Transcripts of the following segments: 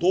2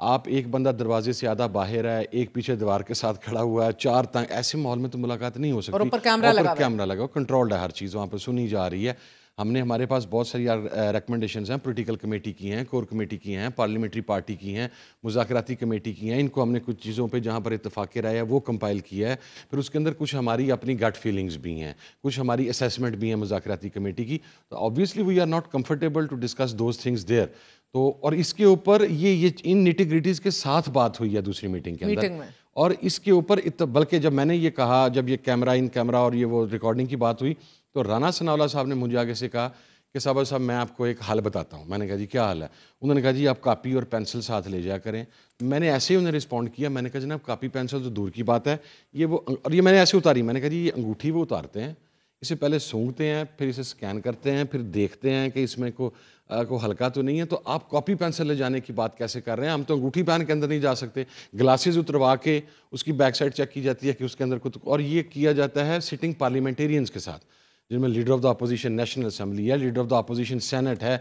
آپ ایک بندہ دروازے سے آدھا باہر ہے, ایک پیچھے دیوار کے ساتھ کھڑا ہوا ہے, 4 تنگ, ایسے ماحول میں تو ملاقات نہیں ہو سکتی. اور اوپر کیمرہ لگا, کنٹرولڈ ہے ہر چیز, وہاں پہ سنی جا رہی ہے. ہم نے ہمارے پاس بہت ساری ریکمنڈیشنز ہیں, پولیٹیکل کمیٹی کی ہیں, کور کمیٹی کی ہیں, پارلیمنٹری پارٹی کی ہیں, مذاکراتی کمیٹی کی ہیں. ان کو ہم نے کچھ چیزوں پہ جہاں پر اتفاق رائے ہے وہ کمپائل کیا ہے. پھر اس کے اندر کچھ ہماری اپنی گٹ فیلنگز بھی ہیں, کچھ ہماری اسیسمنٹ بھی ہیں مذاکراتی کمیٹی کی. تو obviously we are not comfortable to discuss those things there. تو اور اس کے اوپر یہ ان نیٹی گریٹیز کے ساتھ بات ہوئی ہے دوسری میٹنگ کے اندر. اور اس کے اوپر بلکہ جب میں نے یہ کہا, جب یہ کیمرہ اور یہ وہ ریکارڈنگ کی بات ہوئی, تو رانا ثناءاللہ صاحب نے مجھے آگے سے کہا کہ صاحب میں آپ کو ایک حل بتاتا ہوں. میں نے کہا جی کیا حل ہے؟ انہوں نے کہا جی آپ کاپی اور پینسل ساتھ لے جایا کریں. میں نے ایسے ہی انہیں رسپونڈ کیا, میں نے کہا جناب کاپی پینسل تو دور کی بات ہے, یہ وہ, اور یہ میں نے ایسے اتاری. میں نے کہا جی یہ انگوٹھی وہ اتارتے ہیں, اسے پہلے سونگھتے ہیں, پھر اسے سکین کرتے ہیں, پھر دیکھتے ہیں کہ اس میں کو ہلکا تو نہیں ہے, تو آپ کاپی پینسل لے جانے کی بات کیسے کر رہے ہیں؟ ہم تو انگوٹھی پہن کے اندر نہیں جا سکتے. گلاسز اتروا کے اس کی بیک سائڈ چیک کی جاتی ہے کہ اس کے اندر کچھ, اور یہ کیا جاتا ہے سٹنگ پارلیمنٹیرینز کے ساتھ, جن میں leader of the opposition National Assembly ہے, leader of the opposition Senate ہے,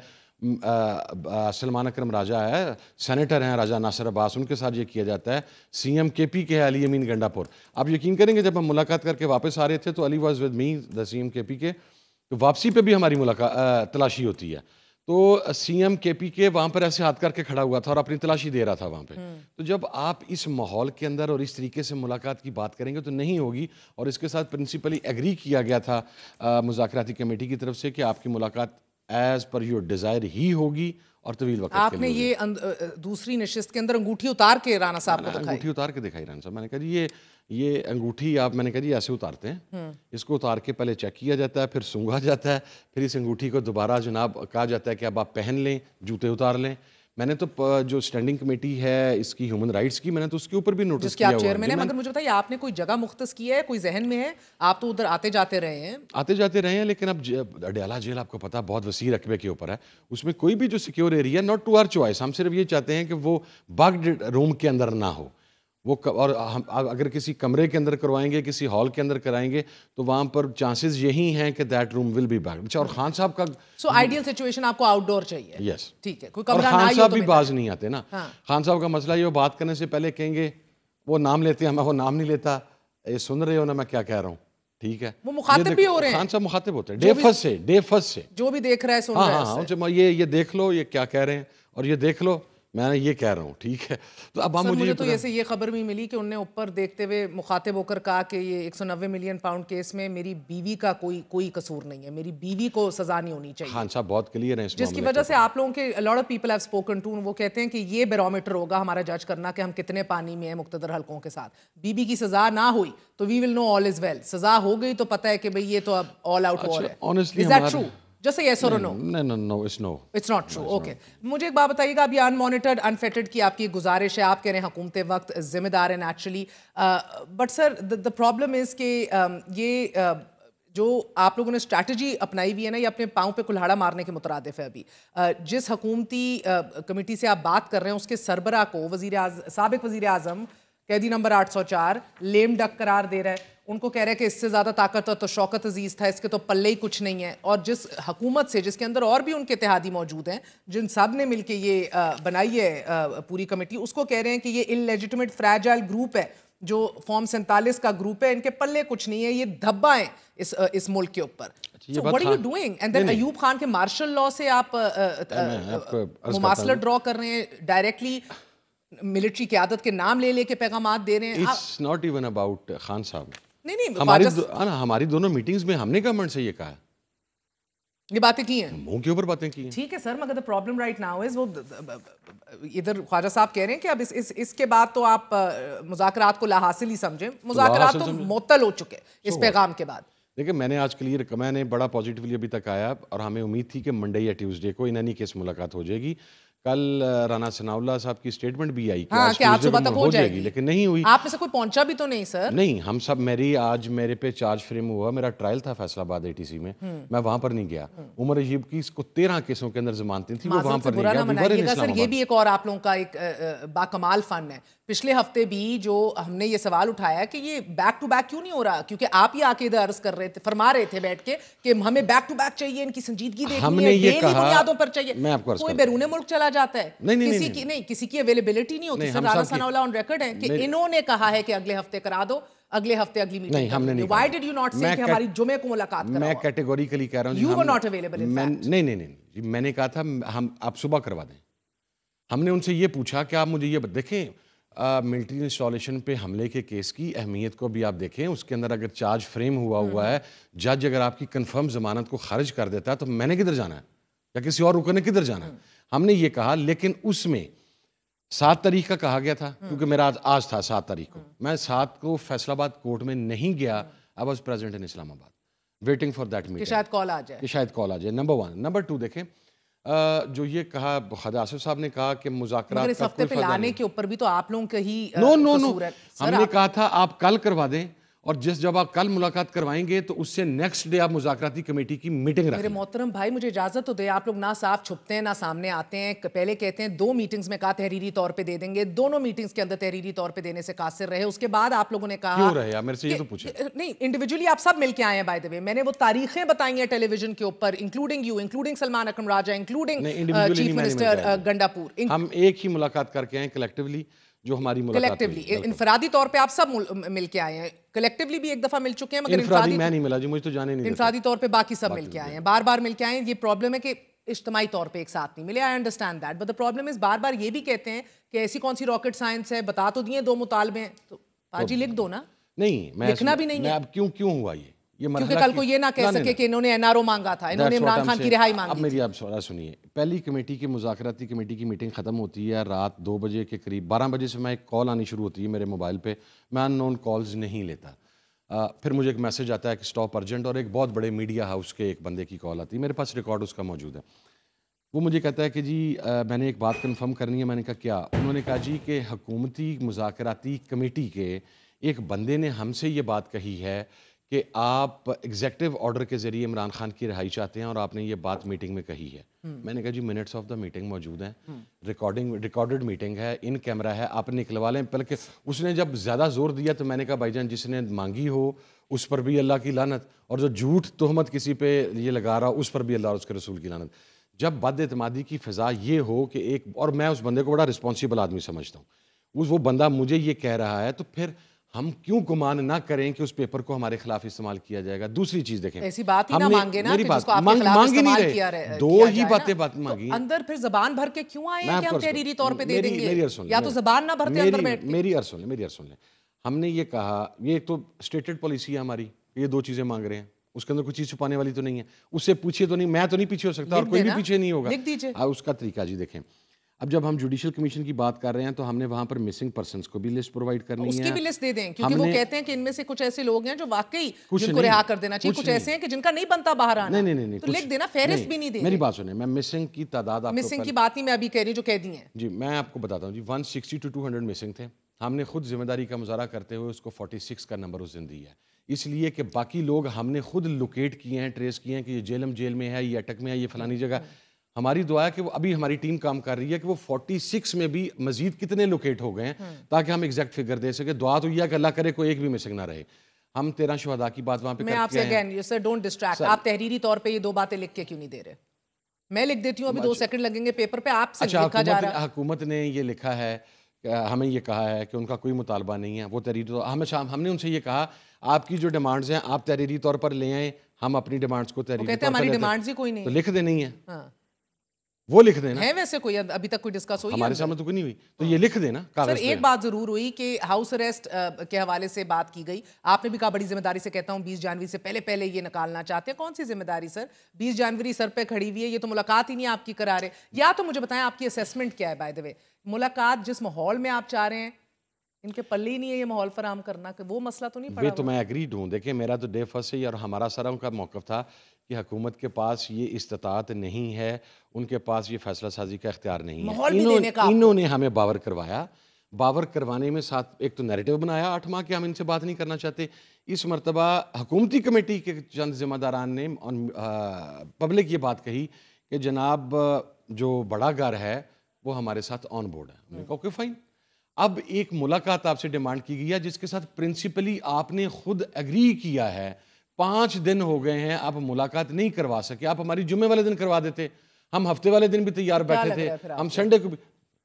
سلمان اکرم راجہ ہے, سینیٹر ہیں راجہ ناصر عباس, ان کے ساتھ یہ کیا جاتا ہے. سی ایم کے پی کے ہے علی امین گنڈا پور. آپ یقین کریں گے جب ہم ملاقات کر کے واپس آ رہے تھے تو Ali was with me the C M K P کے, تو واپسی پہ بھی ہماری ملاقات تلاشی ہوتی ہے. تو سی ایم کے پی کے وہاں پر ایسے ہاتھ کر کے کھڑا ہوا تھا اور اپنی تلاشی دے رہا تھا وہاں پہ. تو جب آپ اس ماحول کے اندر اور اس طریقے سے ملاقات کی بات کریں گے تو نہیں ہوگی. اور اس کے ساتھ پرنسپلی ایگری کیا گیا تھا مذاکراتی کمیٹی کی طرف سے کہ آپ کی ملاقات ایز پر یور ڈیزائر ہی ہوگی اور طویل وقت آپ نے یہ دوسری نشست کے اندر انگوٹھی اتار کے رانا صاحب کو دکھائی؟ انگوٹھی اتار کے دکھائی رانا صاحب. میں نے کہا جی یہ انگوٹھی آپ, میں نے کہا جی ایسے اتارتے ہیں, اس کو اتار کے پہلے چیک کیا جاتا ہے, پھر سونگھا جاتا ہے, پھر اس انگوٹھی کو دوبارہ جناب کہا جاتا ہے کہ اب آپ پہن لیں, جوتے اتار لیں. میں نے تو جو اسٹینڈنگ کمیٹی ہے اس کی ہیومن رائٹس کی, میں نے تو اس کے اوپر بھی نوٹس کیا ہوا ہے. جس کے آپ چیئرمین ہیں, مگر مجھے بتائیے آپ نے کوئی جگہ مختص کی ہے, کوئی ذہن میں ہے؟ آپ تو ادھر آتے جاتے رہے ہیں, لیکن اب اڈیالہ جیل آپ کو پتا بہت وسیع رقبے کے اوپر ہے, اس میں کوئی بھی جو secure area not to are choice, ہم صرف یہ چاہتے ہیں کہ وہ بگڈ روم کے اندر نہ ہو وہ, اور ہم اگر کسی کمرے کے اندر کروائیں گے, کسی ہال کے اندر کرائیں گے, تو وہاں پر چانسز یہی ہیں کہ that room will be bugged. اور خان صاحب کا سو آئیڈیل سچویشن آپ کو آؤٹ ڈور چاہیے. یس ٹھیک ہے, کوئی اور کمرہ خان صاحب بھی باز نہیں آتے نا. خان صاحب کا مسئلہ یہ, وہ بات کرنے سے پہلے کہیں گے, وہ نام لیتے ہیں, میں وہ نام نہیں لیتا, یہ سن رہے ہو نا میں کیا کہہ رہا ہوں, ٹھیک ہے, وہ مخاطب بھی ہو رہے ہیں. خان صاحب مخاطب ہوتے ہیں ڈے فرسٹ سے, جو بھی دیکھ رہا ہے سن رہا ہے. ہاں یہ دیکھ لو یہ کیا کہہ رہے ہیں, اور یہ دیکھ لو میں یہ کہہ رہا ہوں, ٹھیک ہے. تو اب مجھے تو ایسے یہ خبر بھی ملی کہ انہوں نے اوپر دیکھتے ہوئے مخاطب ہو کر کہا کہ یہ 190 ملین پاؤنڈ کیس میں میری بیوی کا کوئی قصور نہیں ہے, میری بیوی کو سزا نہیں ہونی چاہیے. خان صاحب بہت کلیئر ہیں اس جس کی وجہ سے آپ لوگوں کے lot of people have spoken to, وہ کہتے ہیں کہ یہ بیرومیٹر ہوگا ہمارا جج کرنا کہ ہم کتنے پانی میں ہیں مقتدر حلقوں کے ساتھ. بیوی کی سزا نہ ہوئی تو وی ول نو آل از ویل, سزا ہو گئی تو پتہ ہے کہ بھئی یہ تو اب آل آؤٹ وار ہے. Is that true? Just a yes or a no? No, it's no. It's not true. Okay. مجھے ایک بات بتائیے گا, اب یہ unmonitored, unfettered کی آپ کی گزارش ہے, آپ کہہ رہے ہیں حکومت وقت ذمہ دار ہیں naturally, but sir the problem is کہ یہ جو آپ لوگوں نے اسٹریٹجی اپنائی ہوئی ہے نا, یہ اپنے پاؤں پہ کلہاڑا مارنے کے مترادف ہے. ابھی جس حکومتی کمیٹی سے آپ بات کر رہے ہیں اس کے سربراہ کو سابق وزیر اعظم قیدی نمبر 804 لیم ڈک قرار دے رہا ہے. ان کو کہہ رہے ہیں کہ اس سے زیادہ طاقتور تو شوکت عزیز تھا, اس کے تو پلے ہی کچھ نہیں ہے. اور جس حکومت سے, جس کے اندر اور بھی ان کے اتحادی موجود ہیں, جن سب نے مل کے یہ بنائی ہے پوری کمیٹی, اس کو کہہ رہے ہیں کہ یہ ان لیجیٹمیٹ فریجائل گروپ ہے, جو فارم 47 کا گروپ ہے, ان کے پلے کچھ نہیں ہے, یہ دھبا ہیں اس ملک کے اوپر. So what are you doing? And then Ayub Khan کے مارشل لاء سے آپ مماثلت ڈرا کر رہے ہیں, ڈائریکٹلی ملٹری قیادت کے نام لے کے پیغامات دے رہے ہیں. It's not even about Khan صاحب. نہیں, ہماری دونوں میٹنگز میں ہم نے گورنمنٹ سے یہ کہا ہے, یہ باتیں کی ہیں, منہ کے اوپر باتیں کی ہیں. ٹھیک ہے سر, مگر the problem right now is وہ ادھر خواجہ صاحب کہہ رہے ہیں کہ اب اس کے بعد تو آپ مذاکرات کو لا حاصل ہی سمجھیں. مذاکرات تو معطل ہو چکے اس پیغام کے بعد. دیکھیں میں نے آج کلیئر, میں نے بڑا پازیٹیولی ابھی تک آیا, اور ہمیں امید تھی کہ منڈے یا ٹیوزڈے کو ان اینی کیس ملاقات ہو جائے گی. کل رانا ثناءاللہ صاحب کی اسٹیٹمنٹ بھی آئی کہ آج صبح تک ہو جائے گی, لیکن نہیں ہوئی. آپ میں سے کوئی پہنچا بھی تو نہیں سر؟ نہیں, ہم سب, آج میرے پہ چارج فریم ہوا, میرا ٹرائل تھا فیصل آباد ATC میں, میں وہاں پر نہیں گیا. عمر عجیب کی اس کو 13 کیسوں کے اندر ضمانتیں تھیں, وہ وہاں پر نہیں گیا. سر یہ بھی ایک اور آپ لوگوں کا ایک باکمال فن ہے. پچھلے ہفتے بھی جو ہم نے یہ سوال اٹھایا کہ یہ بیک ٹو بیک کیوں نہیں ہو رہا, کیونکہ آپ ہی آ کے ادھر عرض کر رہے تھے, فرما رہے تھے بیٹھ کے کہ ہمیں بیک ٹو بیک چاہیے, ان کی سنجیدگی دیکھنی ہے, ڈیلی بنیادوں پر چاہیے. کوئی بیرون ملک چلا چلا جاتا ہے. کسی کی اویلیبلٹی نہیں ہوتی. سر رانا ثناء اللہ آن ریکارڈ ہے کہ انہوں نے کہا ہے کہ اگلے ہفتے کرا دو, اگلے ہفتے اگلی میٹنگ. ہم نے نہیں. وائی ڈڈ یو ناٹ سے کہ ہماری جمعے کو ملاقات کرواؤ؟ میں کیٹیگوریکلی کہہ رہا ہوں یو ور ناٹ اویلیبل. نہیں, میں نے کہا تھا ہم آپ صبح کروا دیں. ہم نے ان سے یہ پوچھا کہ آپ مجھے یہ دیکھیں, ملٹری انسٹالیشن پہ حملے کے کیس کی اہمیت کو بھی آپ دیکھیں. اس کے اندر اگر چارج فریم ہوا ہے, جج اگر آپ کی کنفرم ضمانت کو خارج کر دیتا ہے تو میں نے کدھر جانا ہے یا کسی اور رکن نے کدھر جانا ہے؟ ہم نے یہ کہا. لیکن اس میں 7 تاریخ کا کہا گیا تھا, کیونکہ میرا آج تھا 7 تاریخ کو. میں 7 کو فیصل آباد کورٹ میں نہیں گیا. آئی واز پریزنٹ ان اسلام آباد ویٹنگ فار دیٹ میٹنگ, شاید کال آ جائے. نمبر 1. نمبر 2 دیکھیں, جو یہ کہا خالد آصف صاحب نے کہا کہ مذاکرات اس ہفتے پہ لانے کے اوپر بھی تو آپ لوگوں کا ہی قصور ہے. ہم نے کہا تھا آپ کل کروا دیں, اور جب آپ کل ملاقات کروائیں گے تو اس سے نیکسٹ ڈے آپ مذاکراتی کمیٹی کی میٹنگ رکھیں. میرے محترم بھائی مجھے اجازت تو دے. آپ لوگ نہ صاف چھپتے ہیں نہ سامنے آتے ہیں. پہلے کہتے ہیں 2 میٹنگز میں کہا تحریری طور پہ دے دیں گے, دونوں میٹنگز کے اندر تحریری طور پہ دینے سے قاصر رہے. اس کے بعد آپ لوگوں نے کہا کیوں رہے؟ میرے سے یہ تو پوچھیں. نہیں, انڈیویجولی آپ سب مل کے آئے ہیں. بائی دی وے میں نے وہ تاریخیں بتائی ہیں ٹیلی ویژن کے اوپر, including you, including Salman Akram Raja, including chief minister Gandapur. ہم ایک ہی ملاقات کر کے آئے کلیکٹیولی, جو ہماری ملاقات انفرادی طور پہ آپ سب مل کے آئے ہیں. کلیکٹیولی بھی ایک دفعہ مل چکے ہیں, مگر انفرادی میں نہیں ملا جی, مجھے تو جانے نہیں. انفرادی طور پہ باقی سب مل کے آئے ہیں, بار بار مل کے آئے ہیں. یہ پرابلم ہے کہ اجتماعی طور پہ ایک ساتھ نہیں ملے. I understand that, but the problem is بار بار یہ بھی کہتے ہیں کہ ایسی کون سی راکٹ سائنس ہے, بتا تو دیے 2 مطالبے ہیں, تو پاجی لکھ دو نا. نہیں, لکھنا بھی نہیں ہے. اب کیوں ہوا یہ کیونکہ کل کو یہ نہ کہہ سکے کہ انہوں نے این آر او مانگا تھا, انہوں نے عمران خان کی رہائی مانگی. اب میری آپ سوال سنیے. پہلی کمیٹی کی مذاکراتی کمیٹی کی میٹنگ ختم ہوتی ہے رات 2 بجے کے قریب. 12 بجے سے میں ایک کال آنی شروع ہوتی ہے میرے موبائل پہ. میں ان نون کالز نہیں لیتا. پھر مجھے ایک میسج آتا ہے کہ اسٹاپ ارجنٹ, اور ایک بہت بڑے میڈیا ہاؤس کے ایک بندے کی کال آتی ہے. میرے پاس ریکارڈ اس کا موجود ہے. وہ مجھے کہتا ہے کہ جی میں نے ایک بات کنفرم کرنی ہے. میں نے کہا کیا؟ انہوں نے کہا جی کہ حکومتی مذاکراتی کمیٹی کے ایک بندے نے ہم سے یہ بات کہی ہے کہ آپ ایگزیکٹو آرڈر کے ذریعے عمران خان کی رہائی چاہتے ہیں, اور آپ نے یہ بات میٹنگ میں کہی ہے. میں نے کہا جی منٹس آف دا میٹنگ موجود ہیں, ریکارڈڈ میٹنگ ہے, ان کیمرہ ہے, آپ نکلوا لیں. بلکہ اس نے جب زیادہ زور دیا تو میں نے کہا بھائی جان جس نے مانگی ہو اس پر بھی اللہ کی لعنت, اور جو جھوٹ تہمت کسی پہ یہ لگا رہا اس پر بھی اللہ اور اس کے رسول کی لعنت. جب بد اعتمادی کی فضا یہ ہو کہ ایک, اور میں اس بندے کو بڑا رسپانسیبل آدمی سمجھتا ہوں, وہ بندہ مجھے یہ کہہ رہا ہے, تو پھر ہم کیوں گمان نہ کریں کہ اس پیپر کو ہمارے خلاف استعمال کیا جائے گا. دوسری چیز دیکھیں, ایسی بات ہی نہ مانگے نا کہ جس کو آپ کے خلاف استعمال کیا رہے. 2 ہی باتیں مانگی. اندر پھر زبان بھر کے کیوں آئے ہیں کہ ہم تحریری طور پہ دے دیں گے, یا تو زبان نہ بھرتے اندر بیٹھ کے. میری عرض سن لیں. ہم نے یہ کہا, یہ تو اسٹیٹڈ پالیسی ہے ہماری, یہ 2 چیزیں مانگ رہے ہیں, اس کے اندر کوئی چیز چھپانے والی تو نہیں ہے. اس سے پوچھیے تو نہیں, میں تو نہیں پیچھے ہو سکتا, اور کوئی بھی پیچھے نہیں ہوگا. لکھ دیجیے اس کا طریقہ جی دیکھیں. اب جب ہم جوڈیشل کمیشن کی بات کر رہے ہیں تو ہم نے وہاں پر مسنگ پرسنس کو بھی لسٹ پرووائڈ کرنی ہے. اس کی بھی لسٹ دے دیں, کیونکہ وہ کہتے ہیں کہ ان میں سے کچھ ایسے لوگ ہیں جو واقعی جن کو رہا کر دینا چاہیے, کچھ ایسے ہیں کہ جن کا نہیں بنتا باہر آنا. نہیں, تو لکھ دینا, فہرست بھی نہیں دے. میری بات سنیں, میں مسنگ کی تعداد, مسنگ کی بات ہی میں ابھی کہہ رہی ہوں جو کہہ دی ہیں. جی میں آپ کو بتاتا ہوں جی, 160 to 200 مسنگ تھے. ہم نے خود ذمہ داری کا مظاہرہ کرتے ہوئے اس کو 46 کا نمبر اس دن دیا ہے, اس لیے کہ باقی لوگ ہم نے خود لوکیٹ کیے ہیں, ٹریس کیے ہیں کہ یہ جیلم جیل میں ہے, یہ اٹک میں ہے, یہ فلانی جگہ. ہماری دعا ہے کہ وہ ابھی ہماری ٹیم کام کر رہی ہے کہ وہ 46 میں بھی مزید کتنے لوکیٹ ہو گئے ہیں تاکہ ہم ایگزیکٹ فگر دے سکیں. دعا تو یہ ہے کہ اللہ کرے کوئی ایک بھی مسنگ نہ رہے. ہم 13 شہداء کی بات وہاں پہ میں آپ سے again you sir don't distract, آپ تحریری طور پہ یہ 2 باتیں لکھ کے کیوں نہیں دے رہے؟ میں لکھ دیتی ہوں, ابھی 2 سیکنڈ لگیں گے پیپر پہ, آپ سے لکھا جا رہا ہے. حکومت نے یہ لکھا ہے, ہمیں یہ کہا ہے کہ ان کا کوئی مطالبہ نہیں ہے, وہ تحریری. ہم نے ان سے یہ کہا آپ کی جو ڈیمانڈز ہیں آپ تحریری طور پر لے آئیں, ہم اپنی ڈیمانڈز کو تحریری طور پر لیتے ہیں. تو لکھ دے نہیں ہے, وہ لکھ دینا ہے. ویسے کوئی ابھی تک کوئی ڈسکس ہوئی ہمارے سامنے تو کوئی نہیں ہوئی, تو یہ لکھ دینا. سر ایک بات ضرور ہوئی کہ ہاؤس اریسٹ کے حوالے سے بات کی گئی, آپ نے بھی کہا بڑی ذمہ داری سے کہتا ہوں 20 جنوری سے پہلے یہ نکالنا چاہتے ہیں. کون سی ذمہ داری سر؟ 20 جنوری سر پہ کھڑی ہوئی ہے, یہ تو ملاقات ہی نہیں آپ کی کرا رہے. یا تو مجھے بتائیں آپ کی اسیسمنٹ کیا ہے بائی دی وے, ملاقات جس ماحول میں آپ چاہ رہے ہیں ان کے پلے ہی نہیں ہے یہ ماحول فراہم کرنا, کہ وہ مسئلہ تو نہیں پڑا؟ وہ تو میں ایگریڈ ہوں. دیکھیں میرا تو ڈے فرسٹ سے ہی اور ہمارا سارا ان کا موقف تھا کہ حکومت کے پاس یہ استطاعت نہیں ہے, ان کے پاس یہ فیصلہ سازی کا اختیار نہیں ہے. انہوں نے ہمیں باور کروایا, باور کروانے میں ساتھ ایک تو نیریٹو بنایا 8 ماہ کہ ہم ان سے بات نہیں کرنا چاہتے. اس مرتبہ حکومتی کمیٹی کے چند ذمہ داران نے پبلک یہ بات کہی کہ جناب جو بڑا گھر ہے وہ ہمارے ساتھ آن بورڈ ہے. ہم نے کہا اوکے فائن. اب ایک ملاقات آپ سے ڈیمانڈ کی گئی ہے جس کے ساتھ پرنسپلی آپ نے خود ایگری کیا ہے, 5 دن ہو گئے ہیں, آپ ملاقات نہیں کروا سکے. آپ ہماری جمعے والے دن کروا دیتے, ہم ہفتے والے دن بھی تیار بیٹھے تھے, ہم سنڈے کو بھی,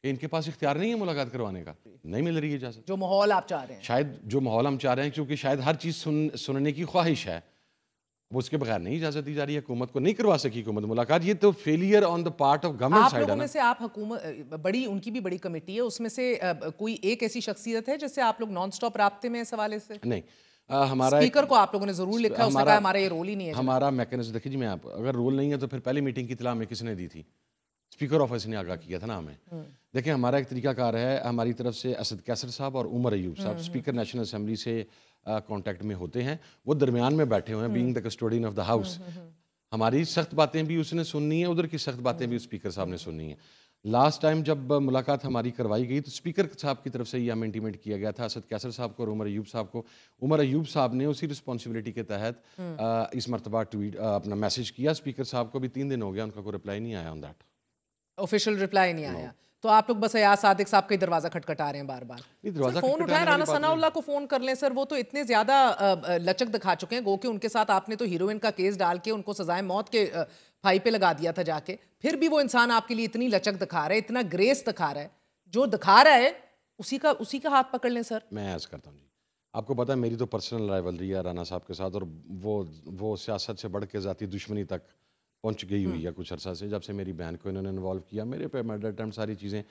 ان کے پاس اختیار نہیں ہے ملاقات کروانے کا, نہیں مل رہی ہے اجازت. جو ماحول آپ چاہ رہے ہیں, شاید جو ماحول ہم چاہ رہے ہیں, کیونکہ شاید ہر چیز سننے کی خواہش ہے, وہ اس کے بغیر نہیں اجازت دی جا رہی ہے. حکومت کو نہیں کروا سکی حکومت ملاقات, یہ تو failure on the part of government side ہے. آپ لوگوں میں سے آپ حکومت بڑی, ان کی بھی بڑی کمیٹی ہے, اس میں سے کوئی ایک ایسی شخصیت ہے جس سے آپ لوگ نان سٹاپ رابطے میں اس حوالے سے؟ نہیں, ہمارا اسپیکر کو آپ لوگوں نے ضرور لکھا ہے, اس نے کہا ہمارا یہ رول ہی نہیں ہے. ہمارا میکنزم دیکھیے جی, میں آپ اگر رول نہیں ہے تو پھر پہلی میٹنگ کی اطلاع ہمیں کس نے دی تھی؟ اسپیکر آفس نے آگاہ کیا تھا نا ہمیں. دیکھیں ہمارا ایک طریقہ کار ہے, ہماری طرف سے اسد کیسر صاحب اور عمر ایوب صاحب اسپیکر نیشنل اسمبلی سے کانٹیکٹ میں ہوتے ہیں, وہ درمیان میں بیٹھے ہوئے ہیں, being the custodian of the house. ہماری سخت باتیں بھی اس نے سننی ہیں, ادھر کی سخت باتیں بھی اسپیکر صاحب نے سننی ہیں. لاسٹ ٹائم جب ملاقات ہماری کروائی گئی تو اسپیکر صاحب کی طرف سے یہ ہمیں انٹیمیٹ کیا گیا تھا اسد کیسر صاحب کو اور عمر ایوب صاحب کو. عمر ایوب صاحب نے اسی رسپانسبلٹی کے تحت اس مرتبہ ٹویٹ اپنا میسج کیا اسپیکر صاحب کو, بھی 3 دن ہو گیا ان کا کوئی رپلائی نہیں آیا آن دیٹ, آفیشیل رپلائی نہیں آیا. تو آپ لوگ بس ایاز صادق صاحب کا دروازہ کھٹکھٹا رہے ہیں بار بار. فون اٹھائیں, رانا ثناء اللہ کو فون کر لیں سر, وہ تو اتنے زیادہ لچک دکھا چکے ہیں, گو کہ ان کے ساتھ آپ نے تو ہیروئن کا کیس ڈال کے ان کو سزائے موت کے پھائی پہ لگا دیا تھا جا کے, پھر بھی وہ انسان آپ کے لیے اتنی لچک دکھا رہا ہے, اتنا گریس دکھا رہا ہے, جو دکھا رہا ہے اسی کا ہاتھ پکڑ لیں سر. میں عرض کرتا ہوں جی, آپ کو پتہ ہے میری تو پرسنل رائیولری ہے رانا صاحب کے ساتھ, اور وہ سیاست سے بڑھ کے ذاتی دشمنی تک پہنچ گئی ہوئی ہے کچھ عرصہ سے, جب سے میری بہن کو انہوں نے انوالو کیا, میرے پہ مرڈر اٹمپٹ, ساری چیزیں.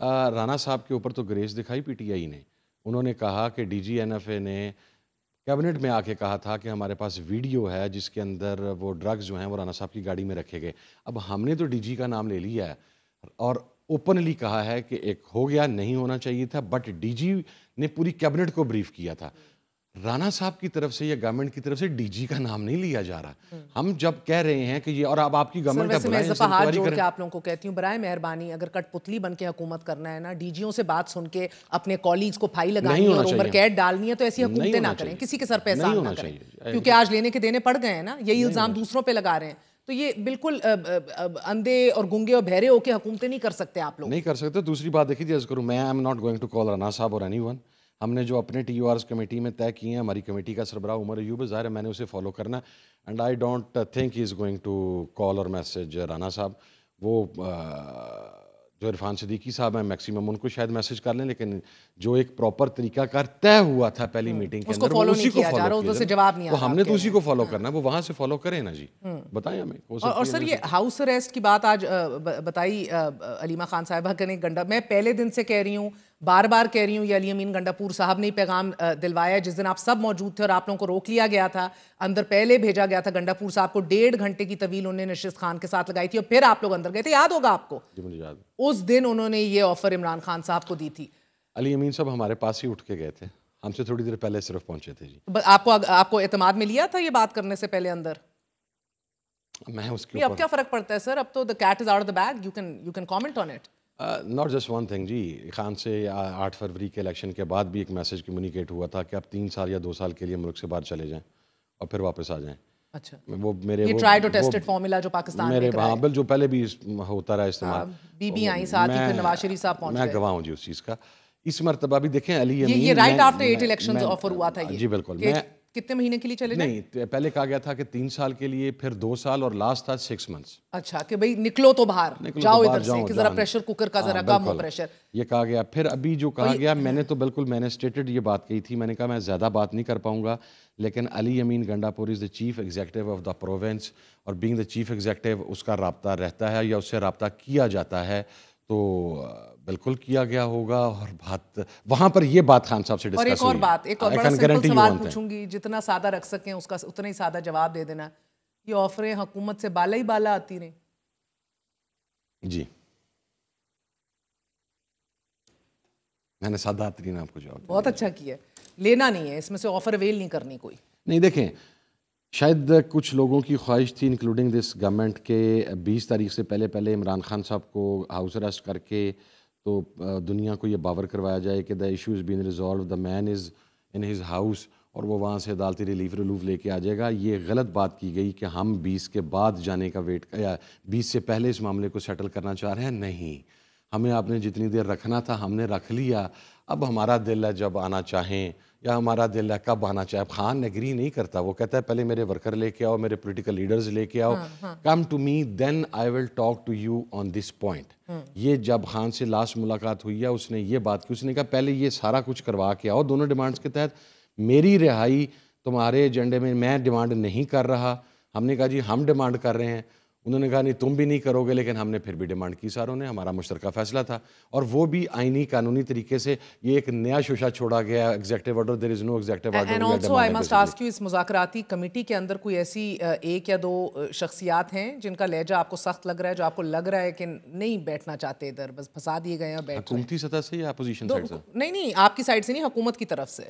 رانا صاحب کے اوپر تو گریس دکھائی پی ٹی آئی نے. انہوں نے کہا کہ D G N F A نے کیبنٹ میں آ کے کہا تھا کہ ہمارے پاس ویڈیو ہے جس کے اندر وہ ڈرگز جو ہیں وہ رانا صاحب کی گاڑی میں رکھے گئے. اب ہم نے تو ڈی جی کا نام لے لیا ہے اور اوپنلی کہا ہے کہ ایک ہو گیا, نہیں ہونا چاہیے تھا, بٹ ڈی جی نے پوری کیبنٹ کو بریف کیا تھا. رانا صاحب کی طرف سے یا گورنمنٹ کی طرف سے ڈی جی کا نام نہیں لیا جا رہا. ہم جب کہہ رہے ہیں کہ یہ, اور اب آپ کی گورنمنٹ ہے, میں ہاتھ جوڑ کے آپ لوگوں کو کہتی ہوں, برائے مہربانی اگر کٹ پتلی بن کے حکومت کرنا ہے نا, ڈی جیوں سے بات سن کے اپنے کولیگز کو پھائی لگانی اور اوور کیٹ ڈالنی ہے, تو ایسی حکومتیں نہ کریں, کسی کے سر پہ احسان نہ کریں, کیونکہ آج لینے کے دینے پڑ گئے ہیں نا, یہی الزام دوسروں پہ لگا رہے ہیں. تو یہ بالکل اندھے اور گنگے اور بہرے ہو کے حکومتیں نہیں کر سکتے آپ لوگ, نہیں کر سکتے. دوسری بات دیکھیے عرض کروں, میں I am not going to call Rana صاحب اور اینی ون. ہم نے جو اپنے ٹی یو آرز کمیٹی میں طے کیے ہیں, ہماری کمیٹی کا سربراہ عمر ایوب ہے, ظاہر ہے میں نے اسے فالو کرنا, and I don't think he is going to call اور میسج رانا صاحب. وہ جو عرفان صدیقی صاحب ہیں میکسیمم ان کو شاید میسج کر لیں, لیکن جو ایک پراپر طریقہ کار طے ہوا تھا پہلی میٹنگ کے اندر, وہ اسی کو فالو کیا. وہ ہم نے تو اسی کو فالو کرنا ہے, وہ وہاں سے فالو کریں نا جی, بتائیں ہمیں. اور سر یہ ہاؤس اریسٹ کی بات آج بتائی علیمہ خان صاحبہ نے گنڈا, میں پہلے دن سے کہہ رہی ہوں, بار بار کہہ رہی ہوں, یہ علی امین گنڈا پور صاحب نے پیغام دلوایا, جس دن آپ سب موجود تھے اور آپ لوگوں کو روک لیا گیا تھا, اندر پہلے بھیجا گیا تھا گنڈا پور صاحب کو, 1.5 گھنٹے کی طویل انہوں نے نشست خان کے ساتھ لگائی تھی, اور پھر آپ لوگ اندر گئے تھے, یاد ہوگا آپ کو. اس دن انہوں نے یہ آفر عمران خان صاحب کو دی تھی. علی امین صاحب ہمارے پاس ہی اٹھ کے گئے تھے, ہم سے تھوڑی دیر پہلے صرف پہنچے تھے جی. آپ کو اعتماد میں لیا تھا یہ بات کرنے سے پہلے اندر؟ میں اس کے اب کیا فرق پڑتا ہے سر, اب تو the cat is out of the bag, you can comment on it. Not just one thing ji, Khan سے 8 فروری کے الیکشن کے بعد بھی ایک میسج کمیونیکیٹ ہوا تھا کہ آپ 3 سال یا 2 سال کے لیے ملک سے باہر چلے جائیں اور پھر واپس آ جائیں. اچھا, وہ میرے یہ ٹرائیڈ اور ٹیسٹڈ فارمولا جو پاکستان میرے بل جو پہلے بھی ہوتا رہا استعمال, بی آئی ساتھ ہی, پھر نواز شریف صاحب پہنچ گئے. میں گواہ ہوں جی اس چیز کا. اس مرتبہ بھی دیکھیں علی امین, یہ رائٹ آفٹر 8 الیکشنز آفر ہوا تھا یہ, جی بالکل. میں کتنے مہینے کے لیے چلے جائیں؟ نہیں, پہلے کہا گیا تھا کہ 3 سال کے لیے, پھر 2 سال, اور لاسٹ تھا 6 months. اچھا کہ بھئی نکلو تو باہر, جاؤ ادھر سے, کہ ذرا پریشر کوکر کا ذرا کم ہو پریشر, یہ کہا گیا. پھر ابھی جو کہا گیا, میں نے تو بالکل میں نے اسٹیٹڈ یہ بات کہی تھی, میں نے کہا میں زیادہ بات نہیں کر پاؤں گا, لیکن علی Amin Gandapur is the chief executive of the province, اور بینگ دا چیف ایگزیکٹو اس کا رابطہ رہتا ہے یا اس سے رابطہ کیا جاتا ہے, تو بالکل کیا گیا ہوگا. اور بات وہاں پر یہ بات خان صاحب سے ڈسکس ہوئی. اور ایک اور بات, ایک اور بڑا سمپل سوال پوچھوں گی, جتنا سادہ رکھ سکیں اس کا اتنا ہی سادہ جواب دے دینا, یہ آفریں حکومت سے بالا ہی بالا آتی رہیں؟ جی میں نے سادہ ترین آپ کو جواب دیا. بہت اچھا کیا, لینا نہیں ہے اس میں سے آفر اویل نہیں کرنی کوئی. نہیں دیکھیں, شاید کچھ لوگوں کی خواہش تھی انکلوڈنگ دس گورنمنٹ کے 20 تاریخ سے پہلے عمران خان صاحب کو ہاؤس اریسٹ کر کے تو دنیا کو یہ باور کروایا جائے کہ the issue is been resolve, the man is in his house, اور وہ وہاں سے عدالتی ریلیف لے کے آ جائے گا. یہ غلط بات کی گئی کہ ہم 20 کے بعد جانے کا ویٹ, یا 20 سے پہلے اس معاملے کو سیٹل کرنا چاہ رہے ہیں. نہیں, ہمیں آپ نے جتنی دیر رکھنا تھا ہم نے رکھ لیا. اب ہمارا دل ہے جب آنا چاہیں یا ہمارا دل ہے کب آنا چاہے. خان ایگری نہیں کرتا, وہ کہتا ہے پہلے میرے ورکر لے کے آؤ, میرے پولیٹیکل لیڈرز لے کے آؤ, come to me then I will talk to you on this point. یہ جب خان سے لاسٹ ملاقات ہوئی ہے اس نے یہ بات کی, اس نے کہا پہلے یہ سارا کچھ کروا کے آؤ دونوں ڈیمانڈز کے تحت. میری رہائی تمہارے ایجنڈے میں ڈیمانڈ نہیں کر رہا. ہم نے کہا جی ہم ڈیمانڈ کر رہے ہیں. انہوں نے کہا نہیں تم بھی نہیں کرو گے, لیکن ہم نے پھر بھی ڈیمانڈ کی ساروں نے, ہمارا مشترکہ فیصلہ تھا, اور وہ بھی آئینی قانونی طریقے سے. یہ ایک نیا شوشہ چھوڑا گیا executive order, there is no executive order. And also I must ask you, اس مذاکراتی کمیٹی کے اندر کوئی ایسی ایک یا دو شخصیات ہیں جن کا لہجہ آپ کو سخت لگ رہا ہے, جو آپ کو لگ رہا ہے کہ نہیں بیٹھنا چاہتے ادھر, بس پھنسا دیے گئے ہیں بیٹھ رہے ہیں؟ حکومتی سطح سے یا اپوزیشن سائڈ سے؟ نہیں آپ کی سائڈ سے نہیں, حکومت کی طرف سے.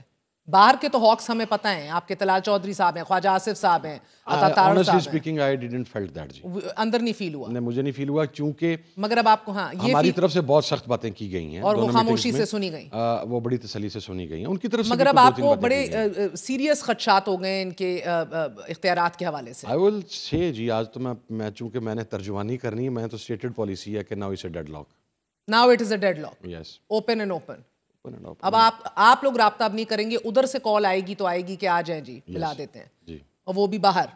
باہر کے تو ہاکس ہمیں پتہ ہیں, آپ کے طلال چودھری صاحب ہیں, خواجہ آصف صاحب ہیں, عطا طارق صاحب ہیں. Speaking I didn't felt that ji, اندر نہیں فیل ہوا. نہیں مجھے نہیں فیل ہوا, چونکہ مگر اب آپ کو ہاں یہ ہماری طرف سے بہت سخت باتیں کی گئی ہیں اور وہ خاموشی سے سنی گئی, وہ بڑی تسلی سے سنی گئی ہیں ان کی طرف سے. مگر اب آپ کو بڑے سیریس خدشات ہو گئے ان کے اختیارات کے حوالے سے. آئی ول سے جی, آج تو میں چونکہ میں نے ترجمانی کرنی ہے, میں تو اسٹیٹڈ پالیسی ہے کہ now it's a dead lock. Now it is a dead lock, yes, open and open. اب آپ لوگ رابطہ اب نہیں کریں گے, ادھر سے کال آئے گی تو آئے گی کہ آ جائیں جی ملا دیتے ہیں جی, اور وہ بھی باہر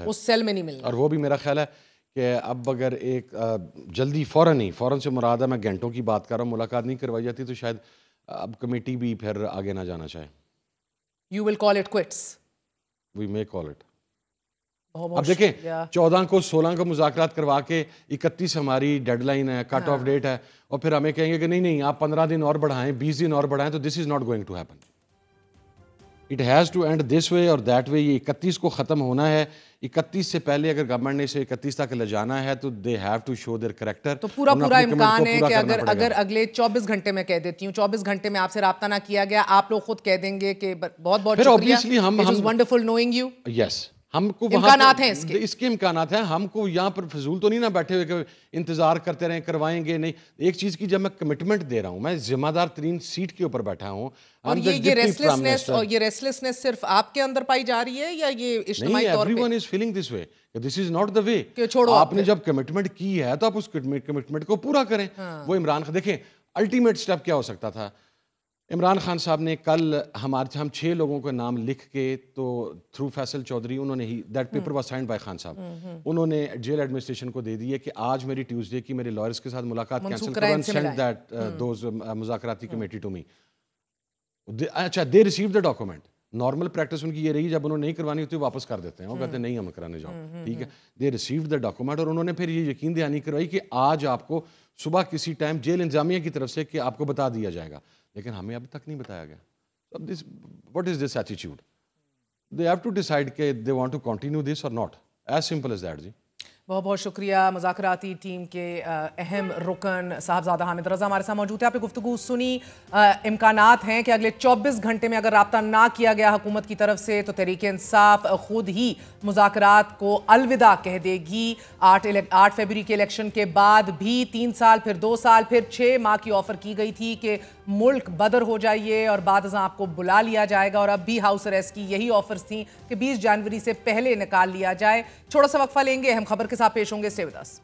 اس سیل میں نہیں ملنا. اور وہ بھی میرا خیال ہے کہ اب اگر ایک جلدی فوراً سے مراد ہے, میں گھنٹوں کی بات کر رہا ہوں, ملاقات نہیں کروائی جاتی تو شاید اب کمیٹی بھی پھر آگے نہ جانا چاہے. You will call it quits. We may call it. اب دیکھیں 14 کو 16 کو مذاکرات کروا کے 31 ہماری ڈیڈ لائن ہے, کٹ آف ڈیٹ ہے, اور پھر ہمیں کہیں گے کہ نہیں آپ 15 دن اور بڑھائیں, 20 دن اور بڑھائیں, تو this is not going to happen. It has to end this way اور دیٹ وے. یہ 31 کو ختم ہونا ہے, 31 سے پہلے اگر گورنمنٹ نے اسے 31 تک لے جانا ہے تو they have to show their character. تو پورا امکان ہے کہ اگر اگلے 24 گھنٹے میں کہہ دیتی ہوں, 24 گھنٹے میں آپ سے رابطہ نہ کیا گیا, آپ لوگ خود کہہ دیں گے کہ بہت شکریہ, it was wonderful knowing you. Yes, ہم کو امکانات ہیں اس کے امکانات ہیں. ہم کو یہاں پر فضول تو نہیں نہ بیٹھے ہوئے کہ انتظار کرتے رہیں کروائیں گے. نہیں, ایک چیز کی جب میں کمٹمنٹ دے رہا ہوں, میں ذمہ دار ترین سیٹ کے اوپر بیٹھا ہوں. اور یہ ریسٹلیسنس صرف آپ کے اندر پائی جا رہی ہے یا یہ اجتماعی طور پہ؟ Everyone is feeling this way, this is not the way. آپ نے جب کمٹمنٹ کی ہے تو آپ اس کمٹمنٹ کو پورا کریں. وہ عمران خان, دیکھیں الٹیمیٹ اسٹیپ کیا ہو سکتا تھا. عمران خان صاحب نے کل ہم 6 لوگوں کا نام لکھ کے, تو تھرو فیصل چودھری انہوں نے ہی, that paper was signed by Khan sahib, انہوں نے جیل ایڈمنسٹریشن کو دے دی ہے کہ آج میری ٹیوزڈے کی میرے لائرز کے ساتھ ملاقات کینسل کرو اینڈ سینڈ دیٹ دوز مذاکراتی کمیٹی ٹو می. اچھا, they receive the document. Normal practice ان کی یہ رہی, جب انہوں نے نہیں کروانی ہوتی واپس کر دیتے ہیں, وہ کہتے ہیں نہیں ہم کرانے جاؤ, ٹھیک ہے. دے ریسیو دا ڈاکومنٹ, اور انہوں نے پھر یہ یقین دہانی کروائی کہ آج آپ کو صبح کسی ٹائم جیل انتظامیہ کی طرف سے کہ آپ کو بتا دیا جائے گا, لیکن ہمیں اب تک نہیں بتایا گیا. What is this attitude? They have to decide کہ they want to continue this or not. As simple as that جی. بہت بہت شکریہ. مذاکراتی ٹیم کے اہم رکن صاحبزادہ حامد رضا ہمارے ساتھ موجود ہیں. آپ نے گفتگو سنی. امکانات ہیں کہ اگلے 24 گھنٹے میں اگر رابطہ نہ کیا گیا حکومت کی طرف سے تو تحریک انصاف خود ہی مذاکرات کو الوداع کہہ دے گی. 8 فیبروری کے الیکشن کے بعد بھی 3 سال, پھر 2 سال, پھر 6 ماہ کی آفر کی گئی تھی کہ ملک بدر ہو جائیے اور بعد ازاں آپ کو بلا لیا جائے گا, اور اب بھی ہاؤس اریسٹ کی یہی آفرز تھیں کہ 20 جنوری سے پہلے نکال لیا جائے. چھوٹا سا وقفہ لیں گے, اہم خبر کے ساتھ پیش ہوں گے. Stay with us.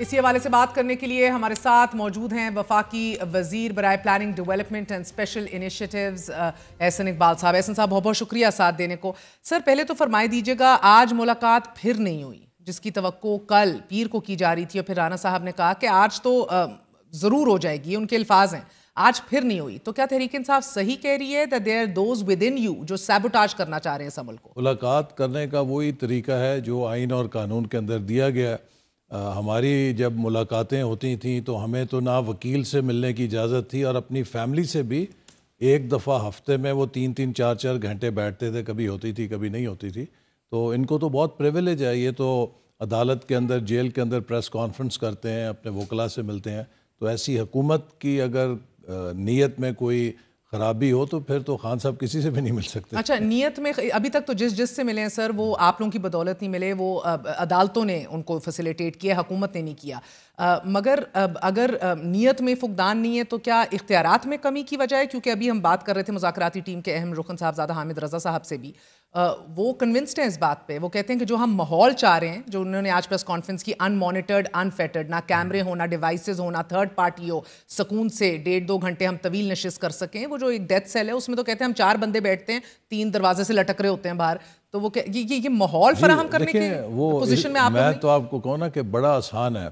اسی حوالے سے بات کرنے کے لیے ہمارے ساتھ موجود ہیں وفاقی وزیر برائے planning development and special initiatives Ahsan Iqbal sahib. Ahsan صاحب بہت بہت شکریہ ساتھ دینے کو. سر پہلے تو فرمائے دیجیے گا, آج ملاقات پھر نہیں ہوئی جس کی توقع کل پیر کو کی جا رہی تھی, اور پھر رانا صاحب نے کہا کہ آج تو ضرور ہو جائے گی, ان کے الفاظ ہیں, آج پھر نہیں ہوئی. تو کیا تحریک انصاف صحیح کہہ رہی ہے that there are those within you جو سیبوٹاج کرنا چاہ رہے ہیں اس عمل کو؟ ملاقات کرنے کا وہی طریقہ ہے جو آئین اور قانون کے اندر دیا گیا. ہماری جب ملاقاتیں ہوتی تھیں تو ہمیں تو نہ وکیل سے ملنے کی اجازت تھی, اور اپنی فیملی سے بھی ایک دفعہ ہفتے میں وہ 3-3 4-4 گھنٹے بیٹھتے تھے, کبھی ہوتی تھی کبھی نہیں ہوتی تھی. تو ان کو تو بہت پریویلیج ہے. یہ تو عدالت کے اندر, جیل کے اندر پریس کانفرنس کرتے ہیں, اپنے وکلاء سے ملتے ہیں. تو ایسی حکومت کی اگر نیت میں کوئی خرابی ہو تو پھر تو خان صاحب کسی سے بھی نہیں مل سکتے. اچھا, نیت میں ابھی تک تو جس سے ملے ہیں سر وہ آپ لوگوں کی بدولت نہیں ملے, وہ عدالتوں نے ان کو فیسیلیٹیٹ کیا, حکومت نے نہیں کیا. مگر اگر نیت میں فقدان نہیں ہے تو کیا اختیارات میں کمی کی وجہ ہے؟ کیونکہ ابھی ہم بات کر رہے تھے مذاکراتی ٹیم کے اہم رکن صاحبزادہ حامد رضا صاحب سے بھی, وہ کنونسڈ ہیں اس بات پہ. وہ کہتے ہیں کہ جو ہم ماحول چاہ رہے ہیں, جو انہوں نے آج پریس کانفرنس کی, ان مانیٹرڈ, انفیٹرڈ, نہ کیمرے ہوں, نہ ڈیوائسز ہوں, نہ تھرڈ پارٹی ہو, سکون سے 1.5-2 گھنٹے ہم طویل نشست کر سکیں. وہ جو ایک ڈیتھ سیل ہے اس میں تو کہتے ہیں ہم 4 بندے بیٹھتے ہیں, 3 دروازے سے لٹک رہے ہوتے ہیں باہر. تو وہ یہ ماحول فراہم کرنے کی پوزیشن میں آپ میں تو آپ کو کہوں نا کہ بڑا آسان ہے.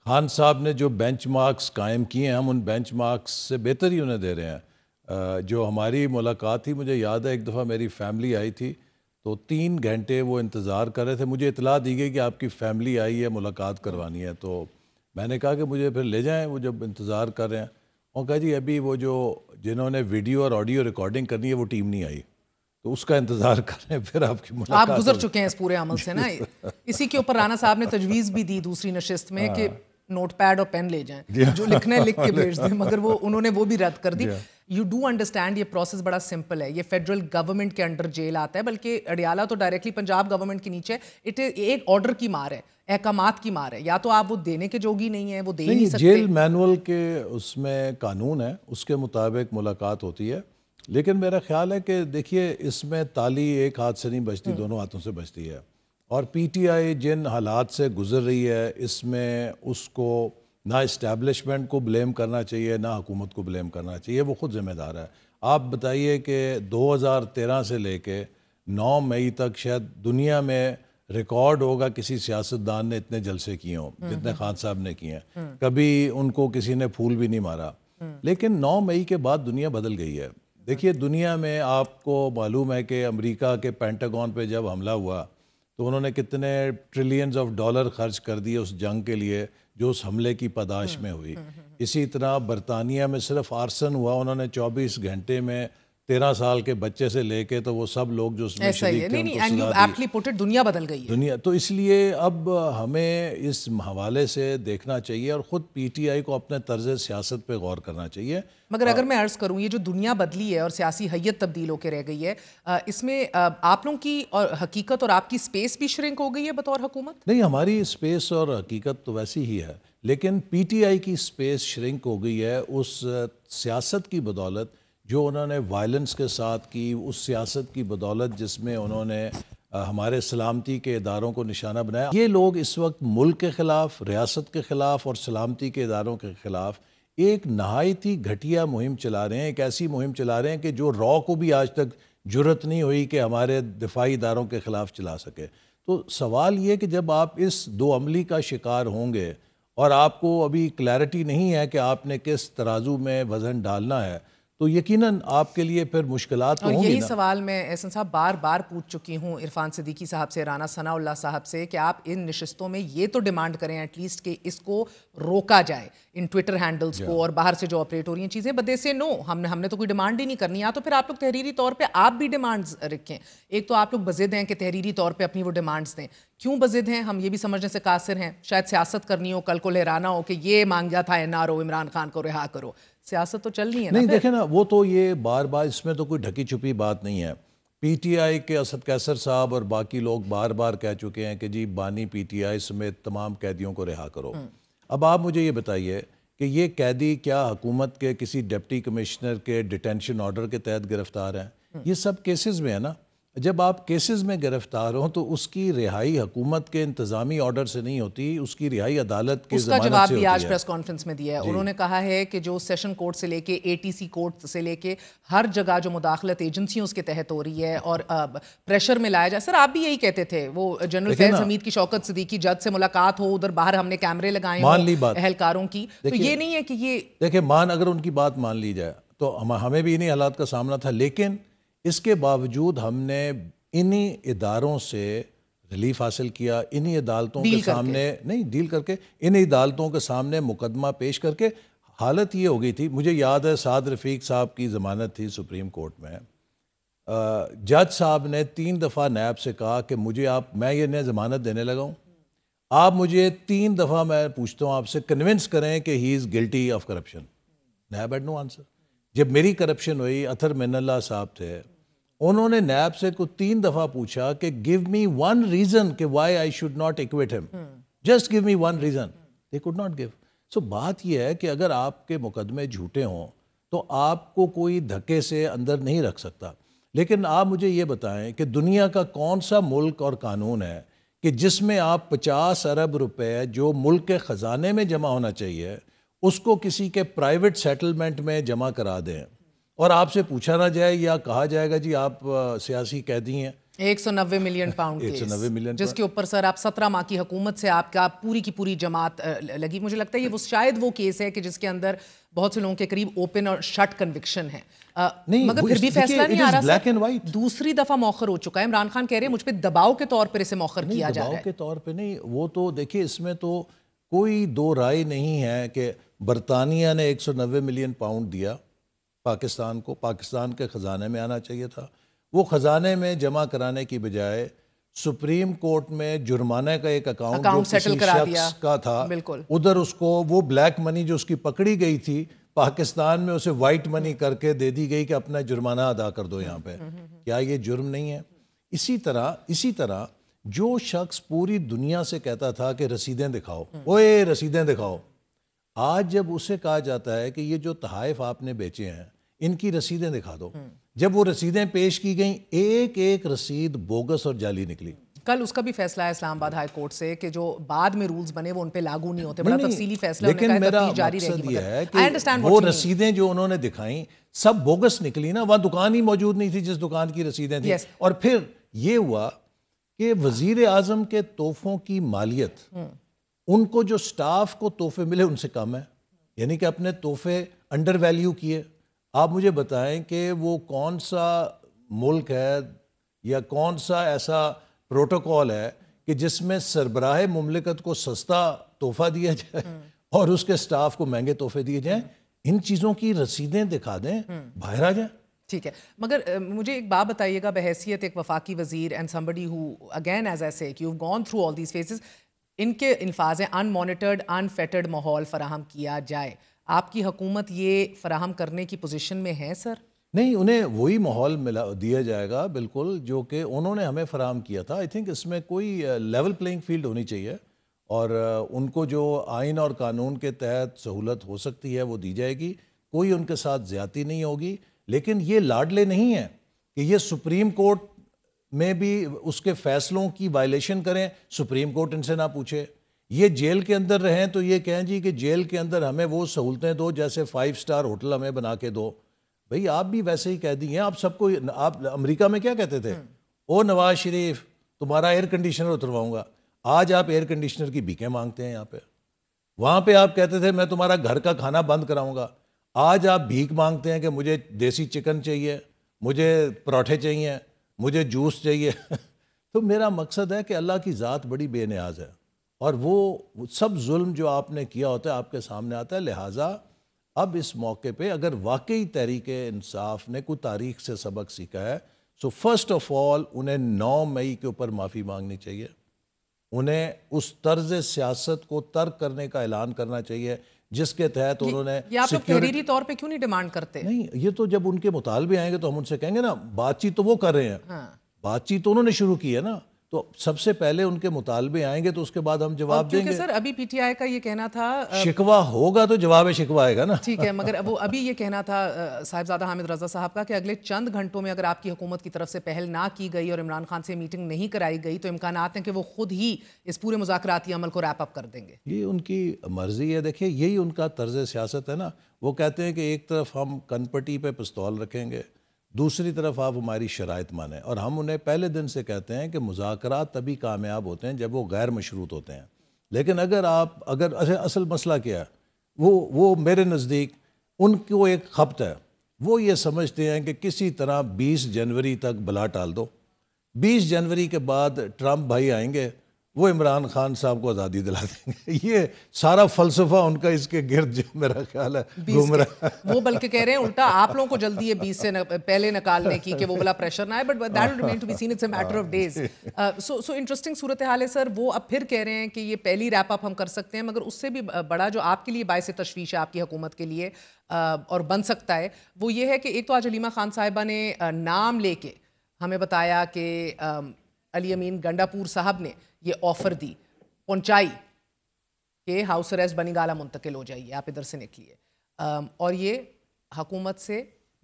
خان صاحب نے جو بینچ مارکس قائم کیے ہیں, ہم ان بینچ مارکس سے بہتر ہی انہیں دے رہے ہیں. جو ہماری ملاقات تھی, مجھے یاد ہے ایک دفعہ میری فیملی آئی تھی تو 3 گھنٹے وہ انتظار کر رہے تھے. مجھے اطلاع دی گئی کہ آپ کی فیملی آئی ہے, ملاقات کروانی ہے. تو میں نے کہا کہ مجھے پھر لے جائیں. وہ جب انتظار کر رہے ہیں, اور کہا جی ابھی وہ جو جنہوں نے ویڈیو اور آڈیو ریکارڈنگ کرنی ہے وہ ٹیم نہیں آئی, تو اس کا انتظار کر رہے ہیں, پھر آپ کی ملاقات. آپ گزر چکے ہیں اس پورے عمل سے نا. اسی کے اوپر رانا صاحب نے تجویز بھی دی دوسری نشست میں کہ نوٹ پیڈ اور پین لے جائیں, جو لکھنا ہے لکھ کے بھیج دیں, مگر وہ انہوں نے وہ بھی رد کر دی. یو ڈو انڈرسٹینڈ یہ پروسیس بڑا سمپل ہے. یہ فیڈرل گورنمنٹ کے انڈر جیل آتا ہے, بلکہ اڈیالہ تو ڈائریکٹلی پنجاب گورنمنٹ کے نیچے. ایک آرڈر کی مار ہے, احکامات کی مار ہے. یا تو آپ وہ دینے کے جوگی نہیں ہیں, وہ دے ہی نہیں سکتے. جیل مینول کے اس میں قانون ہے, اس کے مطابق ملاقات ہوتی ہے. لیکن میرا خیال ہے کہ دیکھیے اس میں تالی ایک ہاتھ سے نہیں بجتی, دونوں ہاتھوں سے بجتی ہے. اور پی ٹی آئی جن حالات سے گزر رہی ہے, اس میں اس کو نہ اسٹیبلشمنٹ کو بلیم کرنا چاہیے, نہ حکومت کو بلیم کرنا چاہیے. وہ خود ذمہ دار ہے. آپ بتائیے کہ 2013 سے لے کے 9 مئی تک شاید دنیا میں ریکارڈ ہوگا کسی سیاستدان نے اتنے جلسے کیے ہوں جتنے خان صاحب نے کیے ہیں. کبھی ان کو کسی نے پھول بھی نہیں مارا. لیکن 9 مئی کے بعد دنیا بدل گئی ہے. دیکھیے دنیا میں آپ کو معلوم ہے کہ امریکہ کے پینٹاگون پہ جب حملہ ہوا تو انہوں نے کتنے ٹریلینز آف ڈالر خرچ کر دیے اس جنگ کے لیے جو اس حملے کی پاداش میں ہوئی. اسی طرح برطانیہ میں صرف آرسن ہوا, انہوں نے 24 گھنٹے میں 13 سال کے بچے سے لے کے تو وہ سب لوگ جو اس میں شریک تھے ان کو سزا دی. دنیا بدل گئی ہے دنیا. تو اس لیے اب ہمیں اس حوالے سے دیکھنا چاہیے اور خود پی ٹی آئی کو اپنے طرز سیاست پہ غور کرنا چاہیے. مگر اگر میں عرض کروں, یہ جو دنیا بدلی ہے اور سیاسی حیت تبدیل ہو کے رہ گئی ہے, اس میں آپ لوگوں کی اور حقیقت اور آپ کی سپیس بھی شرنک ہو گئی ہے بطور حکومت؟ نہیں, ہماری سپیس اور حقیقت تو ویسی ہی ہے, لیکن پی ٹی آئی کی سپیس شرنک ہو گئی ہے اس سیاست کی بدولت جو انہوں نے وائلنس کے ساتھ کی, اس سیاست کی بدولت جس میں انہوں نے ہمارے سلامتی کے اداروں کو نشانہ بنایا. یہ لوگ اس وقت ملک کے خلاف, ریاست کے خلاف اور سلامتی کے اداروں کے خلاف ایک نہایت ہی گھٹیا مہم چلا رہے ہیں. ایک ایسی مہم چلا رہے ہیں کہ جو را کو بھی آج تک جرت نہیں ہوئی کہ ہمارے دفاعی اداروں کے خلاف چلا سکے. تو سوال یہ کہ جب آپ اس 2 عملی کا شکار ہوں گے اور آپ کو ابھی کلیئرٹی نہیں ہے کہ آپ نے کس ترازو میں وزن ڈالنا ہے, تو یقیناً آپ کے لیے پھر مشکلات تو ہوں گی. اور یہی سوال میں احسن صاحب بار بار پوچھ چکی ہوں عرفان صدیقی صاحب سے, رانا ثناء اللہ صاحب سے, کہ آپ ان نشستوں میں یہ تو ڈیمانڈ کریں ایٹ لیسٹ کہ اس کو روکا جائے, ان ٹویٹر ہینڈلز کو اور باہر سے جو آپریٹ ہو رہی ہیں چیزیں. بٹ دے سے نو, ہم نے تو کوئی ڈیمانڈ ہی نہیں کرنی. یا تو پھر آپ لوگ تحریری طور پہ آپ بھی ڈیمانڈز رکھیں. ایک تو آپ لوگ بضد ہیں کہ تحریری طور پہ اپنی وہ ڈیمانڈز دیں. کیوں بضد ہیں ہم یہ بھی سمجھنے سے قاصر ہیں. شاید سیاست کرنی ہو, کل کو لہرانا ہو کہ یہ مانگا تھا N R O, Imran Khan کو رہا کرو. سیاست تو چل رہی ہے نا. نہیں دیکھیں نا, وہ تو یہ بار بار اس میں تو کوئی ڈھکی چھپی بات نہیں ہے. پی ٹی آئی کے اسد قیصر صاحب اور باقی لوگ بار بار کہہ چکے ہیں کہ جی بانی پی ٹی آئی سمیت تمام قیدیوں کو رہا کرو. اب آپ مجھے یہ بتائیے کہ یہ قیدی کیا حکومت کے کسی ڈپٹی کمشنر کے ڈیٹینشن آرڈر کے تحت گرفتار ہیں؟ یہ سب کیسز میں ہے نا. جب آپ کیسز میں گرفتار ہوں تو اس کی رہائی حکومت کے انتظامی آرڈر سے نہیں ہوتی, اس کی رہائی عدالت کے ضمانت سے ہوتی ہے. اس کا جواب بھی آج پریس کانفرنس میں دیا ہے. انہوں نے کہا ہے کہ جو سیشن کورٹ سے لے کے اے ٹی سی کورٹ سے لے کے ہر جگہ جو مداخلت ایجنسیوں اس کے تحت ہو رہی ہے اور پریشر میں لایا جائے. سر آپ بھی یہی کہتے تھے, وہ جنرل فیض حمید کی شوکت صدیقی جج سے ملاقات ہو, ادھر باہر ہم نے کیمرے لگائے ہوں اہلکاروں کی, تو یہ نہیں ہے کہ یہ دیکھیں اگر ان کی بات مان لی جائے تو ہمیں بھی انہی حالات کا سامنا تھا. لیکن اس کے باوجود ہم نے انہی اداروں سے ریلیف حاصل کیا, انہی عدالتوں کے سامنے نہیں ڈیل کر کے, انہی عدالتوں کے سامنے مقدمہ پیش کر کے. حالت یہ ہو گئی تھی, مجھے یاد ہے سعد رفیق صاحب کی ضمانت تھی سپریم کورٹ میں, جج صاحب نے 3 دفعہ نیب سے کہا کہ میں یہ ضمانت دینے لگا ہوں, آپ مجھے 3 دفعہ میں پوچھتا ہوں آپ سے کنونس کریں کہ he is guilty of corruption. NAB had no answer. جب میری کرپشن ہوئی, اطہر من اللہ صاحب تھے, انہوں نے نیب سے 3 دفعہ پوچھا کہ give me one reason کہ why I should not acquit him. Just give me one reason. They could not give. So بات یہ ہے کہ اگر آپ کے مقدمے جھوٹے ہوں تو آپ کو کوئی دھکے سے اندر نہیں رکھ سکتا. لیکن آپ مجھے یہ بتائیں کہ دنیا کا کون سا ملک اور قانون ہے کہ جس میں آپ 50 ارب روپے جو ملک کے خزانے میں جمع ہونا چاہیے اس کو کسی کے پرائیویٹ سیٹلمنٹ میں جمع کرا دیں اور آپ سے پوچھا نہ جائے یا کہا جائے گا جی آپ سیاسی قیدی ہیں؟ 190 ملین پاؤنڈ کیس جس کے اوپر سر آپ 17 ماہ کی حکومت سے آپ کا پوری کی پوری جماعت لگی. مجھے لگتا ہے یہ شاید وہ کیس ہے کہ جس کے اندر بہت سے لوگوں کے قریب اوپن اور شٹ کنوکشن ہے, مگر پھر بھی فیصلہ نہیں آ رہا سر. دوسری دفعہ موخر ہو چکا ہے. عمران خان کہہ رہے ہیں مجھ پہ دباؤ کے طور پر اسے موخر کیا جا رہا ہے. دباؤ کے طور پہ نہیں, وہ تو دیکھیے اس میں تو کوئی دو رائے نہیں ہے کہ برطانیہ نے 190 ملین پاؤنڈ دیا پاکستان کو, پاکستان کے خزانے میں آنا چاہیے تھا. وہ خزانے میں جمع کرانے کی بجائے سپریم کورٹ میں جرمانے کا ایک اکاؤنٹ جو کسی شخص کا تھا ادھر اس کو وہ بلیک منی جو اس کی پکڑی گئی تھی پاکستان میں اسے وائٹ منی کر کے دے دی گئی کہ اپنا جرمانہ ادا کر دو یہاں پہ. کیا یہ جرم نہیں ہے؟ اسی طرح جو شخص پوری دنیا سے کہتا تھا کہ رسیدیں دکھاؤ, اوے رسیدیں دکھاؤ, آج جب اسے کہا جاتا ہے کہ یہ جو تحائف آپ نے بیچے ہیں ان کی رسیدیں دکھا دو, جب وہ رسیدیں پیش کی گئیں ایک ایک رسید بوگس اور جعلی نکلی. کل اس کا بھی فیصلہ ہے اسلام آباد ہائی کورٹ سے کہ جو بعد میں رولز بنے وہ ان پہ لاگو نہیں ہوتے. بڑا تفصیلی فیصلہ. لیکن میرا مقصد یہ ہے کہ وہ رسیدیں جو انہوں نے دکھائیں سب بوگس نکلی نا, وہاں دکان ہی موجود نہیں تھی جس دکان کی رسیدیں تھیں. اور پھر یہ ہوا کہ وزیر اعظم کے تحفوں کی مالیت ان کو جو سٹاف کو تحفے ملے ان سے کم ہے, یعنی کہ اپنے تحفے انڈر ویلیو کیے. آپ مجھے بتائیں کہ وہ کون سا ملک ہے یا کون سا ایسا پروٹوکول ہے کہ جس میں سربراہ مملکت کو سستا تحفہ دیا جائے اور اس کے سٹاف کو مہنگے تحفے دیے جائیں. ان چیزوں کی رسیدیں دکھا دیں, باہر آ جائیں. ٹھیک ہے, مگر مجھے ایک بات بتائیے گا بحیثیت ایک وفاقی وزیر and somebody who again as I say you've gone through all these phases, ان کے الفاظ ہیں unmonitored unfettered ماحول فراہم کیا جائے. آپ کی حکومت یہ فراہم کرنے کی پوزیشن میں ہے سر؟ نہیں, انہیں وہی ماحول دیا جائے گا بالکل جو کہ انہوں نے ہمیں فراہم کیا تھا. آئی تھنک اس میں کوئی لیول پلینگ فیلڈ ہونی چاہیے اور ان کو جو آئین اور قانون کے تحت سہولت ہو سکتی ہے وہ دی جائے گی. کوئی ان کے ساتھ زیادتی نہیں ہوگی. لیکن یہ لاڈلے نہیں ہیں کہ یہ سپریم کورٹ میں بھی اس کے فیصلوں کی وائلیشن کریں, سپریم کورٹ ان سے نہ پوچھے. یہ جیل کے اندر رہیں تو یہ کہیں جی کہ جیل کے اندر ہمیں وہ سہولتیں دو جیسے 5 سٹار ہوٹل ہمیں بنا کے دو. بھئی آپ بھی ویسے ہی قیدی ہیں. آپ سب کو, آپ امریکہ میں کیا کہتے تھے, او نواز شریف تمہارا ایئر کنڈیشنر اترواؤں گا. آج آپ ایئر کنڈیشنر کی بھیکیں مانگتے ہیں یہاں پہ. وہاں پہ آپ کہتے تھے میں تمہارا گھر کا کھانا بند کراؤں گا. آج آپ بھیک مانگتے ہیں کہ مجھے دیسی چکن چاہیے, مجھے پراٹھے چاہیے, مجھے جوس چاہیے. تو میرا مقصد ہے کہ اللہ کی ذات بڑی بے نیاز ہے اور وہ سب ظلم جو آپ نے کیا ہوتا ہے آپ کے سامنے آتا ہے. لہٰذا اب اس موقع پہ اگر واقعی تحریک انصاف نے کوئی تاریخ سے سبق سیکھا ہے سو فرسٹ آف آل انہیں 9 مئی کے اوپر معافی مانگنی چاہیے. انہیں اس طرز سیاست کو ترک کرنے کا اعلان کرنا چاہیے جس کے تحت انہوں نے یہ آپ تحریری طور پہ کیوں نہیں ڈیمانڈ کرتے؟ نہیں, یہ تو جب ان کے مطالبے آئیں گے تو ہم ان سے کہیں گے نا, بات چیت تو وہ کر رہے ہیں, بات چیت تو انہوں نے شروع کی ہے نا, تو سب سے پہلے ان کے مطالبے آئیں گے تو اس کے بعد ہم جواب دیں گے. سر ابھی پی ٹی آئی کا یہ کہنا تھا شکوہ ہوگا تو جواب شکوہ آئے گا نا. ٹھیک ہے, مگر وہ ابھی یہ کہنا تھا صاحبزادہ حامد رضا صاحب کا کہ اگلے چند گھنٹوں میں اگر آپ کی حکومت کی طرف سے پہل نہ کی گئی اور عمران خان سے میٹنگ نہیں کرائی گئی تو امکانات ہیں کہ وہ خود ہی اس پورے مذاکراتی عمل کو ریپ اپ کر دیں گے. یہ ان کی مرضی ہے. دیکھیے یہی ان کا طرز سیاست ہے نا. وہ کہتے ہیں کہ ایک طرف ہم کن پٹی پہ پستول رکھیں گے, دوسری طرف آپ ہماری شرائط مانیں, اور ہم انہیں پہلے دن سے کہتے ہیں کہ مذاکرات تبھی کامیاب ہوتے ہیں جب وہ غیر مشروط ہوتے ہیں. لیکن اگر اصل مسئلہ کیا ہے, وہ میرے نزدیک ان کو ایک خبط ہے. وہ یہ سمجھتے ہیں کہ کسی طرح 20 جنوری تک بلا ٹال دو, 20 جنوری کے بعد ٹرمپ بھائی آئیں گے, وہ عمران خان صاحب کو آزادی دلا دیں گے. یہ سارا فلسفہ ان کا اس کے گرد جو میرا خیال ہے گھوم رہا ہے. وہ بلکہ کہہ رہے ہیں الٹا آپ لوگوں کو جلدی ہے 20 سے پہلے نکالنے کی کہ وہ بلا پریشر نہ آئے, but that will remain to be seen, it's a matter of days. So interesting صورتحال ہے سر. وہ اب پھر کہہ رہے ہیں کہ یہ پہلی ریپ اپ ہم کر سکتے ہیں, مگر اس سے بھی بڑا جو آپ کے لیے باعث تشویش ہے آپ کی حکومت کے لیے اور بن سکتا ہے وہ یہ ہے کہ ایک تو آج علیمہ خان صاحبہ نے نام لے کے ہمیں بتایا کہ علی امین گنڈا پور صاحب نے یہ آفر دی, پہنچائی کہ ہاؤس اریسٹ بنی گالہ منتقل ہو جائیے, آپ ادھر سے نکلیے, اور یہ حکومت سے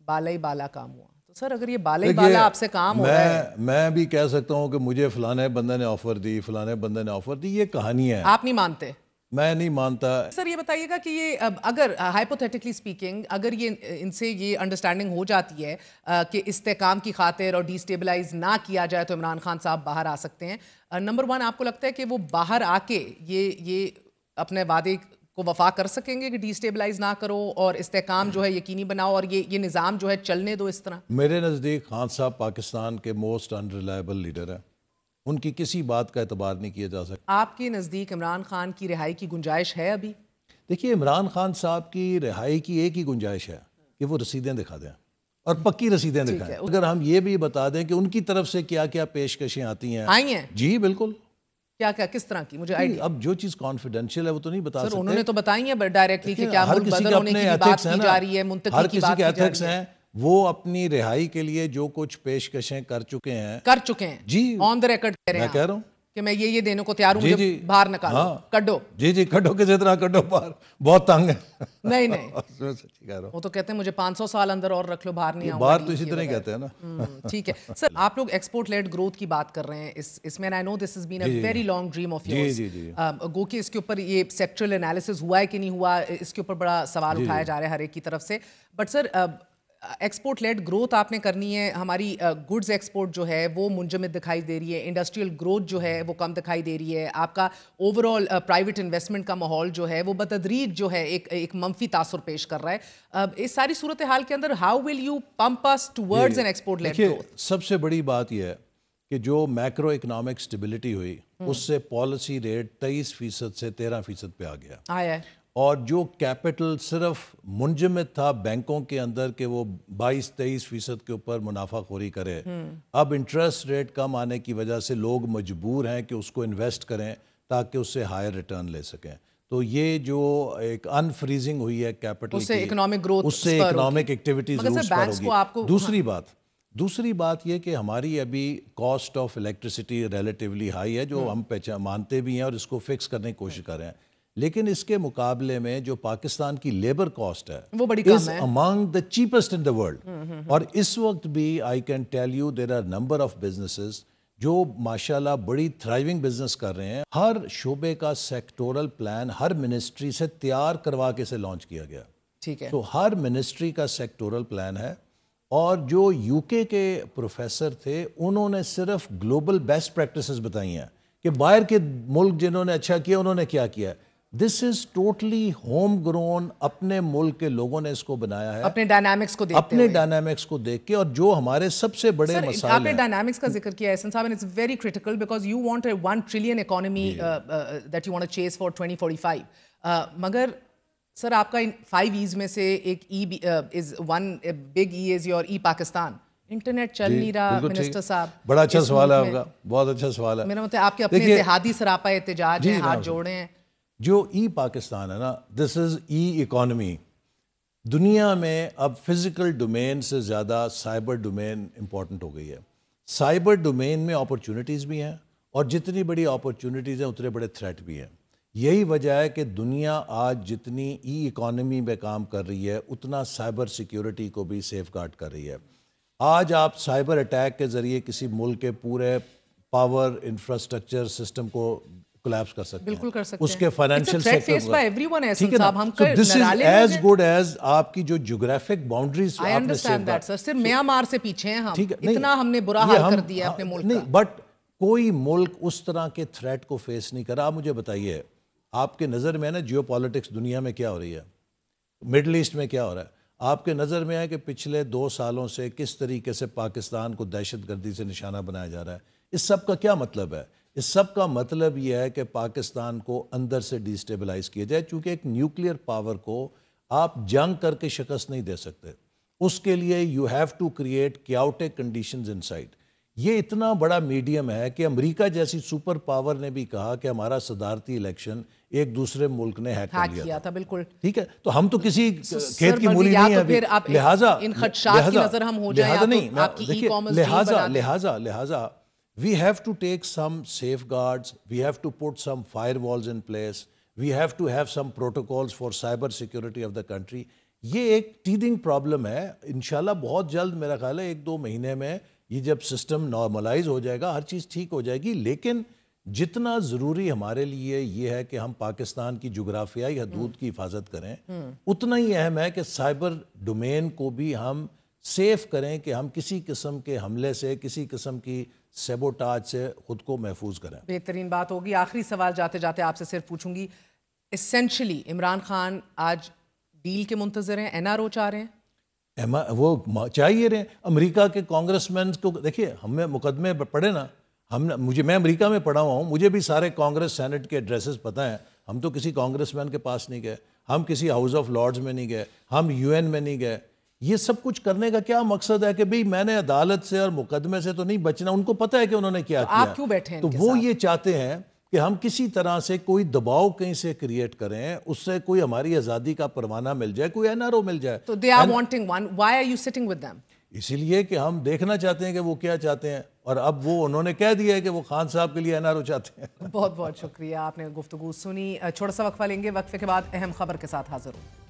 بالا ہی بالا کام ہوا. تو سر اگر یہ بالا ہی بالا آپ سے کام ہو رہا ہے، میں بھی کہہ سکتا ہوں کہ مجھے فلانے بندے نے آفر دی، فلانے بندے نے آفر دی، یہ کہانی ہے، آپ نہیں مانتے؟ میں نہیں مانتا. سر یہ بتائیے گا کہ یہ اگر ہائپوتھیٹیکلی اسپیکنگ اگر یہ ان سے یہ انڈرسٹینڈنگ ہو جاتی ہے کہ استحکام کی خاطر اور ڈی اسٹیبلائز نہ کیا جائے تو عمران خان صاحب باہر آ سکتے ہیں، نمبر ون آپ کو لگتا ہے کہ وہ باہر آ کے یہ اپنے وعدے کو وفا کر سکیں گے کہ ڈی اسٹیبلائز نہ کرو اور استحکام جو ہے یقینی بناؤ اور یہ نظام جو ہے چلنے دو اس طرح؟ میرے نزدیک خان صاحب پاکستان کے موسٹ انریلائبل لیڈر ہیں، ان کی کسی بات کا اعتبار نہیں کیا جا سکتا. آپ کے نزدیک عمران خان کی رہائی کی گنجائش ہے ابھی؟ دیکھیے عمران خان صاحب کی رہائی کی ایک ہی گنجائش ہے کہ وہ رسیدیں دکھا دیں اور پکی رسیدیں دکھائیں. اگر ہم یہ بھی بتا دیں کہ ان کی طرف سے کیا کیا پیشکشیں آتی ہیں. آئی ہیں؟ جی بالکل. کیا کیا کس طرح کی؟ مجھے آئیڈیا. اب جو چیز کانفیڈینشیل ہے وہ تو نہیں بتا سکتے. انہوں نے تو بتائی ہے ڈائریکٹلی کہ کیا ملک بدل ہونے کی بات کی جا رہی ہے، منتقلی کی بات کی جا رہی ہے. ہر کسی کے ایتھکس ہیں، وہ اپنی رہائی کے لیے جو کچھ پیشکشیں کر چکے ہیں جی آن دا ریکارڈ کہہ رہے ہیں. میں کہہ رہا ہوں کہ میں یہ دینے کو تیار ہوں، مجھے باہر نکالو، کڈو. جی کڈو کسی طرح کڈو باہر، بہت تنگ ہے. نہیں وہ تو کہتے ہیں مجھے 500 سال اندر اور رکھ لو، باہر نہیں آؤں. باہر تو اسی طرح ہی کہتے ہیں نا. ٹھیک ہے سر، آپ لوگ ایکسپورٹ لیڈ گروتھ کی بات کر رہے ہیں اس میں. I know this has been a very long dream of yours. گو کہ اس کے اوپر یہ سیکٹرل انالیسس ہوا ہے کہ نہیں ہوا، اس کے اوپر بڑا سوال اٹھایا جا رہا ہے ہر ایک کی طرف سے. But sir export led growth آپ نے کرنی ہے. ہماری گڈز ایکسپورٹ جو ہے وہ منجمد دکھائی دے رہی ہے، انڈسٹریل گروتھ جو ہے وہ کم دکھائی دے رہی ہے. آپ کا اوور آل پرائیویٹ انویسٹمنٹ کا ماحول جو ہے وہ بتدریج جو ہے ایک منفی تاثر پیش کر رہا ہے. اس ساری صورتحال کے اندر ہاؤ ول یو پمپ اس towards an export led growth? سب سے بڑی بات یہ ہے کہ جو میکرو اکنامک سٹیبلٹی ہوئی اس سے پالیسی ریٹ 23% سے 13% پہ آ گیا آیا ہے. اور جو کیپٹل صرف منجمد تھا بینکوں کے اندر کہ وہ 22-23% کے اوپر منافع خوری کرے، اب انٹرسٹ ریٹ کم آنے کی وجہ سے لوگ مجبور ہیں کہ اس کو انویسٹ کریں تاکہ اس سے ہائر ریٹرن لے سکیں. تو یہ جو ایک ان فریزنگ ہوئی ہے کیپٹل اس سے اکنامک گروتھ، اس سے اکنامک ایکٹیویٹیز ضرور سپر ہوگی. دوسری بات یہ کہ ہماری ابھی cost of electricity relatively high ہے، جو ہم مانتے بھی ہیں اور اس کو فکس کرنے کی کوشش کر رہے ہیں. لیکن اس کے مقابلے میں جو پاکستان کی لیبر کاسٹ ہے وہ بڑی کم ہے، among the cheapest in the world. اور اس وقت بھی I can tell you there are number of businesses جو ماشاءاللہ بڑی تھرائیونگ بزنس کر رہے ہیں. ہر شعبے کا سیکٹورل پلان ہر منسٹری سے تیار کروا کے اسے لانچ کیا گیا. ٹھیک ہے. تو ہر منسٹری کا سیکٹورل پلان ہے. اور جو یو کے پروفیسر تھے انہوں نے صرف گلوبل بیسٹ پریکٹسز بتائی ہیں کہ باہر کے ملک جنہوں نے اچھا کیا انہوں نے کیا کیا. دس از ٹوٹلی ہوم گرون، اپنے ملک کے لوگوں نے اس کو بنایا ہے، اپنے ڈائنامکس کو دیکھتے ہوئے، اپنے ڈائنامکس کو دیکھ کے. اور جو ہمارے سب سے بڑے مسائل ہیں، آپ نے ڈائنامکس کا ذکر کیا ہے احسن صاحب، it's very critical because you want a 1 trillion economy that you want to chase for 2045. مگر سر آپ کا 5 ایز میں سے ایک e is one big e is your e Pakistan. Internet چل نہیں رہا منسٹر صاحب. بڑا اچھا سوال ہے آپ کا، بہت اچھا سوال ہے. میرا مطلب آپ کے اپنے اتحادی سراپا احتجاج ہیں، ہاتھ جوڑے ہیں. جو ای پاکستان ہے نا، دس از ای اکانومی. دنیا میں اب فزیکل ڈومین سے زیادہ سائبر ڈومین امپورٹنٹ ہو گئی ہے. سائبر ڈومین میں اپرچونٹیز بھی ہیں اور جتنی بڑی اپرچونٹیز ہیں اتنے بڑے تھریٹ بھی ہیں. یہی وجہ ہے کہ دنیا آج جتنی ای اکانومی میں کام کر رہی ہے اتنا سائبر سیکیورٹی کو بھی سیف گارڈ کر رہی ہے. آج آپ سائبر اٹیک کے ذریعے کسی ملک کے پورے پاور انفراسٹرکچر سسٹم کو کولیپس کر سکتے ہیں. بالکل کر سکتے ہیں. اس کے financial sector this is as good as آپ کی جو جیوگرافک باؤنڈریز آپ نے سیف گارڈ. صرف میانمار سے پیچھے ہیں ہم، اتنا ہم نے برا حال کر دیا اپنے ملک کا. بٹ کوئی ملک اس طرح کے تھریٹ کو فیس نہیں کرا. آپ مجھے بتائیے آپ کے نظر میں ہے نا جیو پالیٹکس دنیا میں کیا ہو رہی ہے، مڈل ایسٹ میں کیا ہو رہا ہے. آپ کے نظر میں ہے کہ پچھلے 2 سالوں سے کس طریقے سے پاکستان کو دہشت گردی سے نشانہ بنایا جا رہا ہے. اس سب کا کیا مطلب ہے؟ اس سب کا مطلب یہ ہے کہ پاکستان کو اندر سے ڈی اسٹیبلائز کیا جائے. چونکہ ایک نیوکلیئر پاور کو آپ جنگ کر کے شکست نہیں دے سکتے. اس کے لیے you have to create chaotic conditions inside. یہ اتنا بڑا میڈیم ہے کہ امریکہ جیسی سپر پاور نے بھی کہا کہ ہمارا صدارتی الیکشن ایک دوسرے ملک نے ہیک کر لیا تھا. بالکل ٹھیک ہے. تو ہم تو کسی کھیت کی مولی نہیں ہے لہٰذا we have to take some safeguards, we have to put some firewalls in place, we have to have some protocols for cyber security of the country. یہ ایک ٹیدنگ پرابلم ہے. انشاءاللہ بہت جلد میرا خیال ہے 1-2 مہینے میں یہ جب سسٹم نارملائز ہو جائے گا ہر چیز ٹھیک ہو جائے گی. لیکن جتنا ضروری ہمارے لیے یہ ہے کہ ہم پاکستان کی جغرافیائی حدود کی حفاظت کریں, اتنا ہی اہم ہے کہ سائبر ڈومین کو بھی ہم سیف کریں, کہ ہم کسی قسم کے حملے سے, کسی قسم کی سیبوٹاج سے خود کو محفوظ کریں. بہترین بات ہوگی. آخری سوال جاتے جاتے آپ سے صرف پوچھوں گی, اسینشلی عمران خان آج ڈیل کے منتظر ہیں, این آر او چاہ رہے ہیں؟ وہ چاہیے رہے. امریکہ کے کانگریس مین کو دیکھیے, ہمیں مقدمے پڑھے نا, میں امریکہ میں پڑھا ہوا ہوں, مجھے بھی سارے کانگریس سینٹ کے ایڈریسز پتہ ہیں. ہم تو کسی کانگریس مین کے پاس نہیں گئے, ہم کسی ہاؤس آف لارڈز میں نہیں گئے, ہم یو این میں نہیں گئے. یہ سب کچھ کرنے کا کیا مقصد ہے کہ بھئی میں نے عدالت سے اور مقدمے سے تو نہیں بچنا. ان کو پتہ ہے کہ انہوں نے کیا کیا. آپ کیوں بیٹھے ہیں تو وہ یہ چاہتے ہیں کہ ہم کسی طرح سے کوئی دباؤ کہیں سے کریٹ کریں, اس سے کوئی ہماری آزادی کا پروانہ مل جائے, کوئی این آر او مل جائے. تو they are wanting one. Why are you sitting with them? اسی لیے کہ ہم دیکھنا چاہتے ہیں کہ وہ کیا چاہتے ہیں, اور اب وہ انہوں نے کہہ دیا ہے کہ وہ خان صاحب کے لیے این آر او چاہتے ہیں. بہت بہت شکریہ, آپ نے گفتگو سنی. چھوٹا سا وقفہ لیں گے, وقفے کے بعد اہم خبر کے ساتھ حاضر ہوں.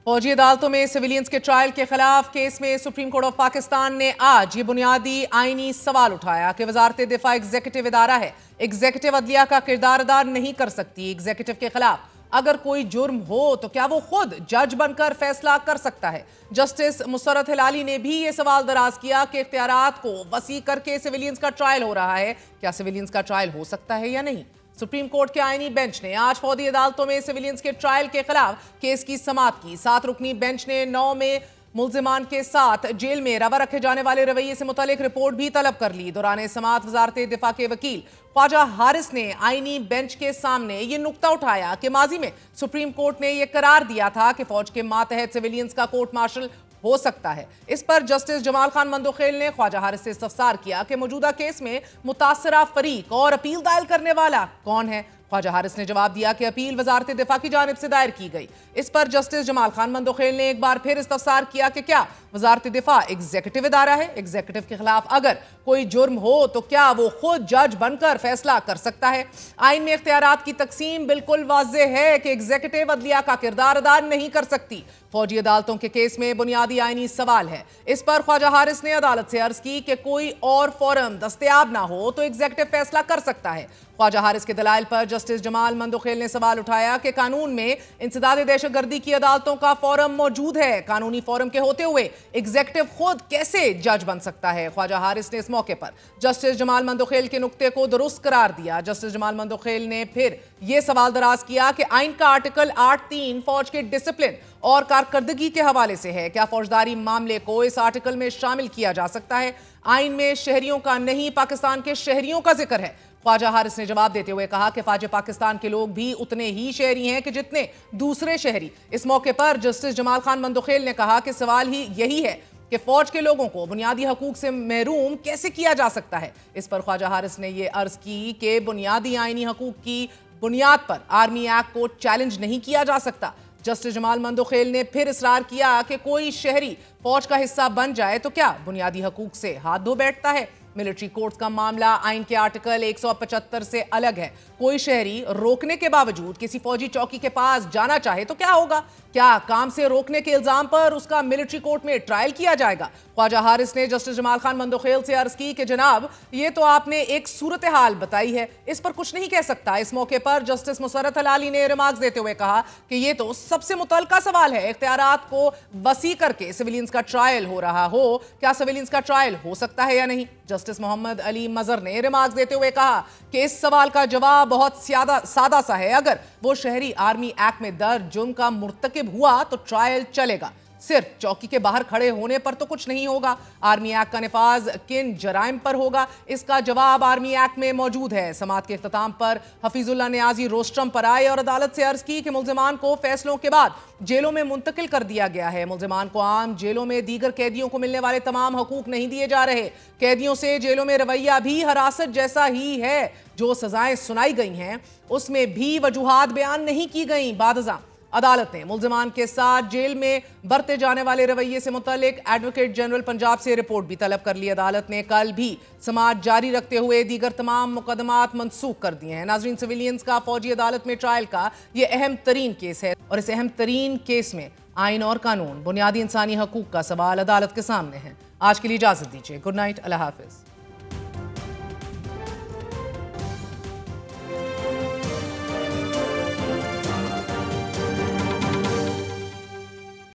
فوجی عدالتوں میں سویلینز کے ٹرائل کے خلاف کیس میں سپریم کورٹ آف پاکستان نے آج یہ بنیادی آئینی سوال اٹھایا کہ وزارت دفاع ایگزیکٹو ادارہ ہے, ایگزیکٹو عدلیہ کا کردار ادا نہیں کر سکتی. ایگزیکٹو کے خلاف اگر کوئی جرم ہو تو کیا وہ خود جج بن کر فیصلہ کر سکتا ہے؟ جسٹس مسرت ہلالی نے بھی یہ سوال دراز کیا کہ اختیارات کو وسیع کر کے سویلینز کا ٹرائل ہو رہا ہے, کیا سویلینز کا ٹرائل ہو سکتا ہے یا نہیں؟ سپریم کورٹ کے آئینی بینچ نے آج فوجی عدالتوں میں سویلینز کے ٹرائل کے خلاف کیس کی سماعت کی. 7 رکنی بینچ نے 9 میں ملزمان کے ساتھ جیل میں روا رکھے جانے والے رویے سے متعلق رپورٹ بھی طلب کر لی. دوران سماعت وزارت دفاع کے وکیل خواجہ حارث نے آئینی بینچ کے سامنے یہ نقطہ اٹھایا کہ ماضی میں سپریم کورٹ نے یہ قرار دیا تھا کہ فوج کے ماتحت سویلینز کا کورٹ مارشل ہو سکتا ہے. اس پر جسٹس جمال خان مندوخیل نے خواجہ حارث سے استفسار کیا کہ موجودہ کیس میں متاثرہ فریق اور اپیل دائر کرنے والا کون ہے؟ خواجہ حارث نے جواب دیا کہ اپیل وزارت دفاع کی جانب سے دائر کی گئی. اس پر جسٹس جمال خان مندوخیل نے ایک بار پھر استفسار کیا کہ کیا وزارت دفاع ایگزیکٹو ادارہ ہے؟ ایگزیکٹو کے خلاف اگر کوئی جرم ہو تو کیا وہ خود جج بن کر فیصلہ کر سکتا ہے؟ آئین میں اختیارات کی تقسیم بالکل واضح ہے کہ ایگزیکٹو عدلیہ کا کردار ادا نہیں کر سکتی. فوجی عدالتوں کے کیس میں بنیادی آئینی سوال ہے. اس پر خواجہ حارث نے عدالت سے عرض کی کہ کوئی اور فورم دستیاب نہ ہو تو ایگزیکٹو فیصلہ کر سکتا ہے. خواجہ حارث کے دلائل پر جسٹس جمال مندوخیل نے سوال اٹھایا کہ قانون میں انسداد دہشت گردی کی عدالتوں کا فورم موجود ہے, قانونی فورم کے ہوتے ہوئے ایگزیکٹو خود کیسے جج بن سکتا ہے؟ خواجہ حارث نے اس موقع پر جسٹس جمال مندوخیل کے نقطے کو درست قرار دیا. جسٹس جمال مندوخیل نے پھر یہ سوال دراز کیا کہ آئین کا آرٹیکل 8(3) فوج کے ڈسپلن اور کارکردگی کے حوالے سے ہے, کیا فوجداری معاملے کو اس آرٹیکل میں شامل کیا جا سکتا ہے؟ آئین میں شہریوں کا نہیں, پاکستان کے شہریوں کا ذکر ہے. خواجہ حارث نے جواب دیتے ہوئے کہا کہ فوج پاکستان کے لوگ بھی اتنے ہی شہری ہیں کہ جتنے دوسرے شہری. اس موقع پر جسٹس جمال خان مندوخیل نے کہا کہ سوال ہی یہی ہے کہ فوج کے لوگوں کو بنیادی حقوق سے محروم کیسے کیا جا سکتا ہے. اس پر خواجہ حارث نے یہ عرض کی کہ بنیادی آئینی حقوق کی بنیاد پر آرمی ایکٹ کو چیلنج نہیں کیا جا سکتا. جسٹس جمال مندوخیل نے پھر اصرار کیا کہ کوئی شہری فوج کا حصہ بن جائے تو کیا بنیادی حقوق سے ہاتھ دھو بیٹھتا ہے؟ ملٹری کورٹس کا معاملہ آئین کے آرٹیکل 175 سے الگ ہے. کوئی شہری روکنے کے باوجود کسی فوجی چوکی کے پاس جانا چاہے تو کیا ہوگا؟ کیا کام سے روکنے کے الزام پر اس کا ملٹری کورٹ میں ٹرائل کیا جائے گا؟ خواجہ حارث نے جسٹس جمال خان مندوخیل سے عرض کی کہ جناب یہ تو آپ نے ایک صورتحال بتائی ہے, اس پر کچھ نہیں کہہ سکتا. اس موقع پر جسٹس مسرت ہلالی نے ریمارکس دیتے ہوئے کہا کہ یہ تو سب سے متعلقہ سوال ہے, اختیارات کو وسیع کر کے سویلینز کا ٹرائل ہو رہا ہو, کیا سویلینز کا ٹرائل ہو سکتا ہے یا نہیں؟ جسٹس محمد علی مظہر نے ریمارکس دیتے ہوئے کہا کہ اس سوال کا جواب بہت سادہ سا ہے. اگر وہ شہری آرمی ایکٹ میں درج جرم کا مرتکب ہوا تو ٹرائل چلے گا, صرف چوکی کے باہر کھڑے ہونے پر تو کچھ نہیں ہوگا. آرمی ایکٹ کا نفاذ کن جرائم پر ہوگا؟ اس کا جواب آرمی ایکٹ میں موجود ہے. سماعت کے اختتام پر حفیظ اللہ نیازی روسٹرم پر آئے اور عدالت سے عرض کی کہ ملزمان کو فیصلوں کے بعد جیلوں میں منتقل کر دیا گیا ہے. ملزمان کو عام جیلوں میں دیگر قیدیوں کو ملنے والے تمام حقوق نہیں دیے جا رہے. قیدیوں سے جیلوں میں رویہ بھی حراست جیسا ہی ہے. جو سزائیں سنائی گئی ہیں اس میں بھی وجوہات بیان نہیں کی گئیں. بعد ازاں عدالت نے ملزمان کے ساتھ جیل میں برتے جانے والے رویے سے متعلق ایڈوکیٹ جنرل پنجاب سے رپورٹ بھی طلب کر لی۔ عدالت نے کل بھی سماعت جاری رکھتے ہوئے دیگر تمام مقدمات منسوخ کر دیے ہیں۔ ناظرین، سویلینز کا فوجی عدالت میں ٹرائل کا یہ اہم ترین کیس ہے اور اس اہم ترین کیس میں آئین اور قانون، بنیادی انسانی حقوق کا سوال عدالت کے سامنے ہے۔ آج کے لیے اجازت دیجیے۔ گڈ نائٹ، اللہ حافظ۔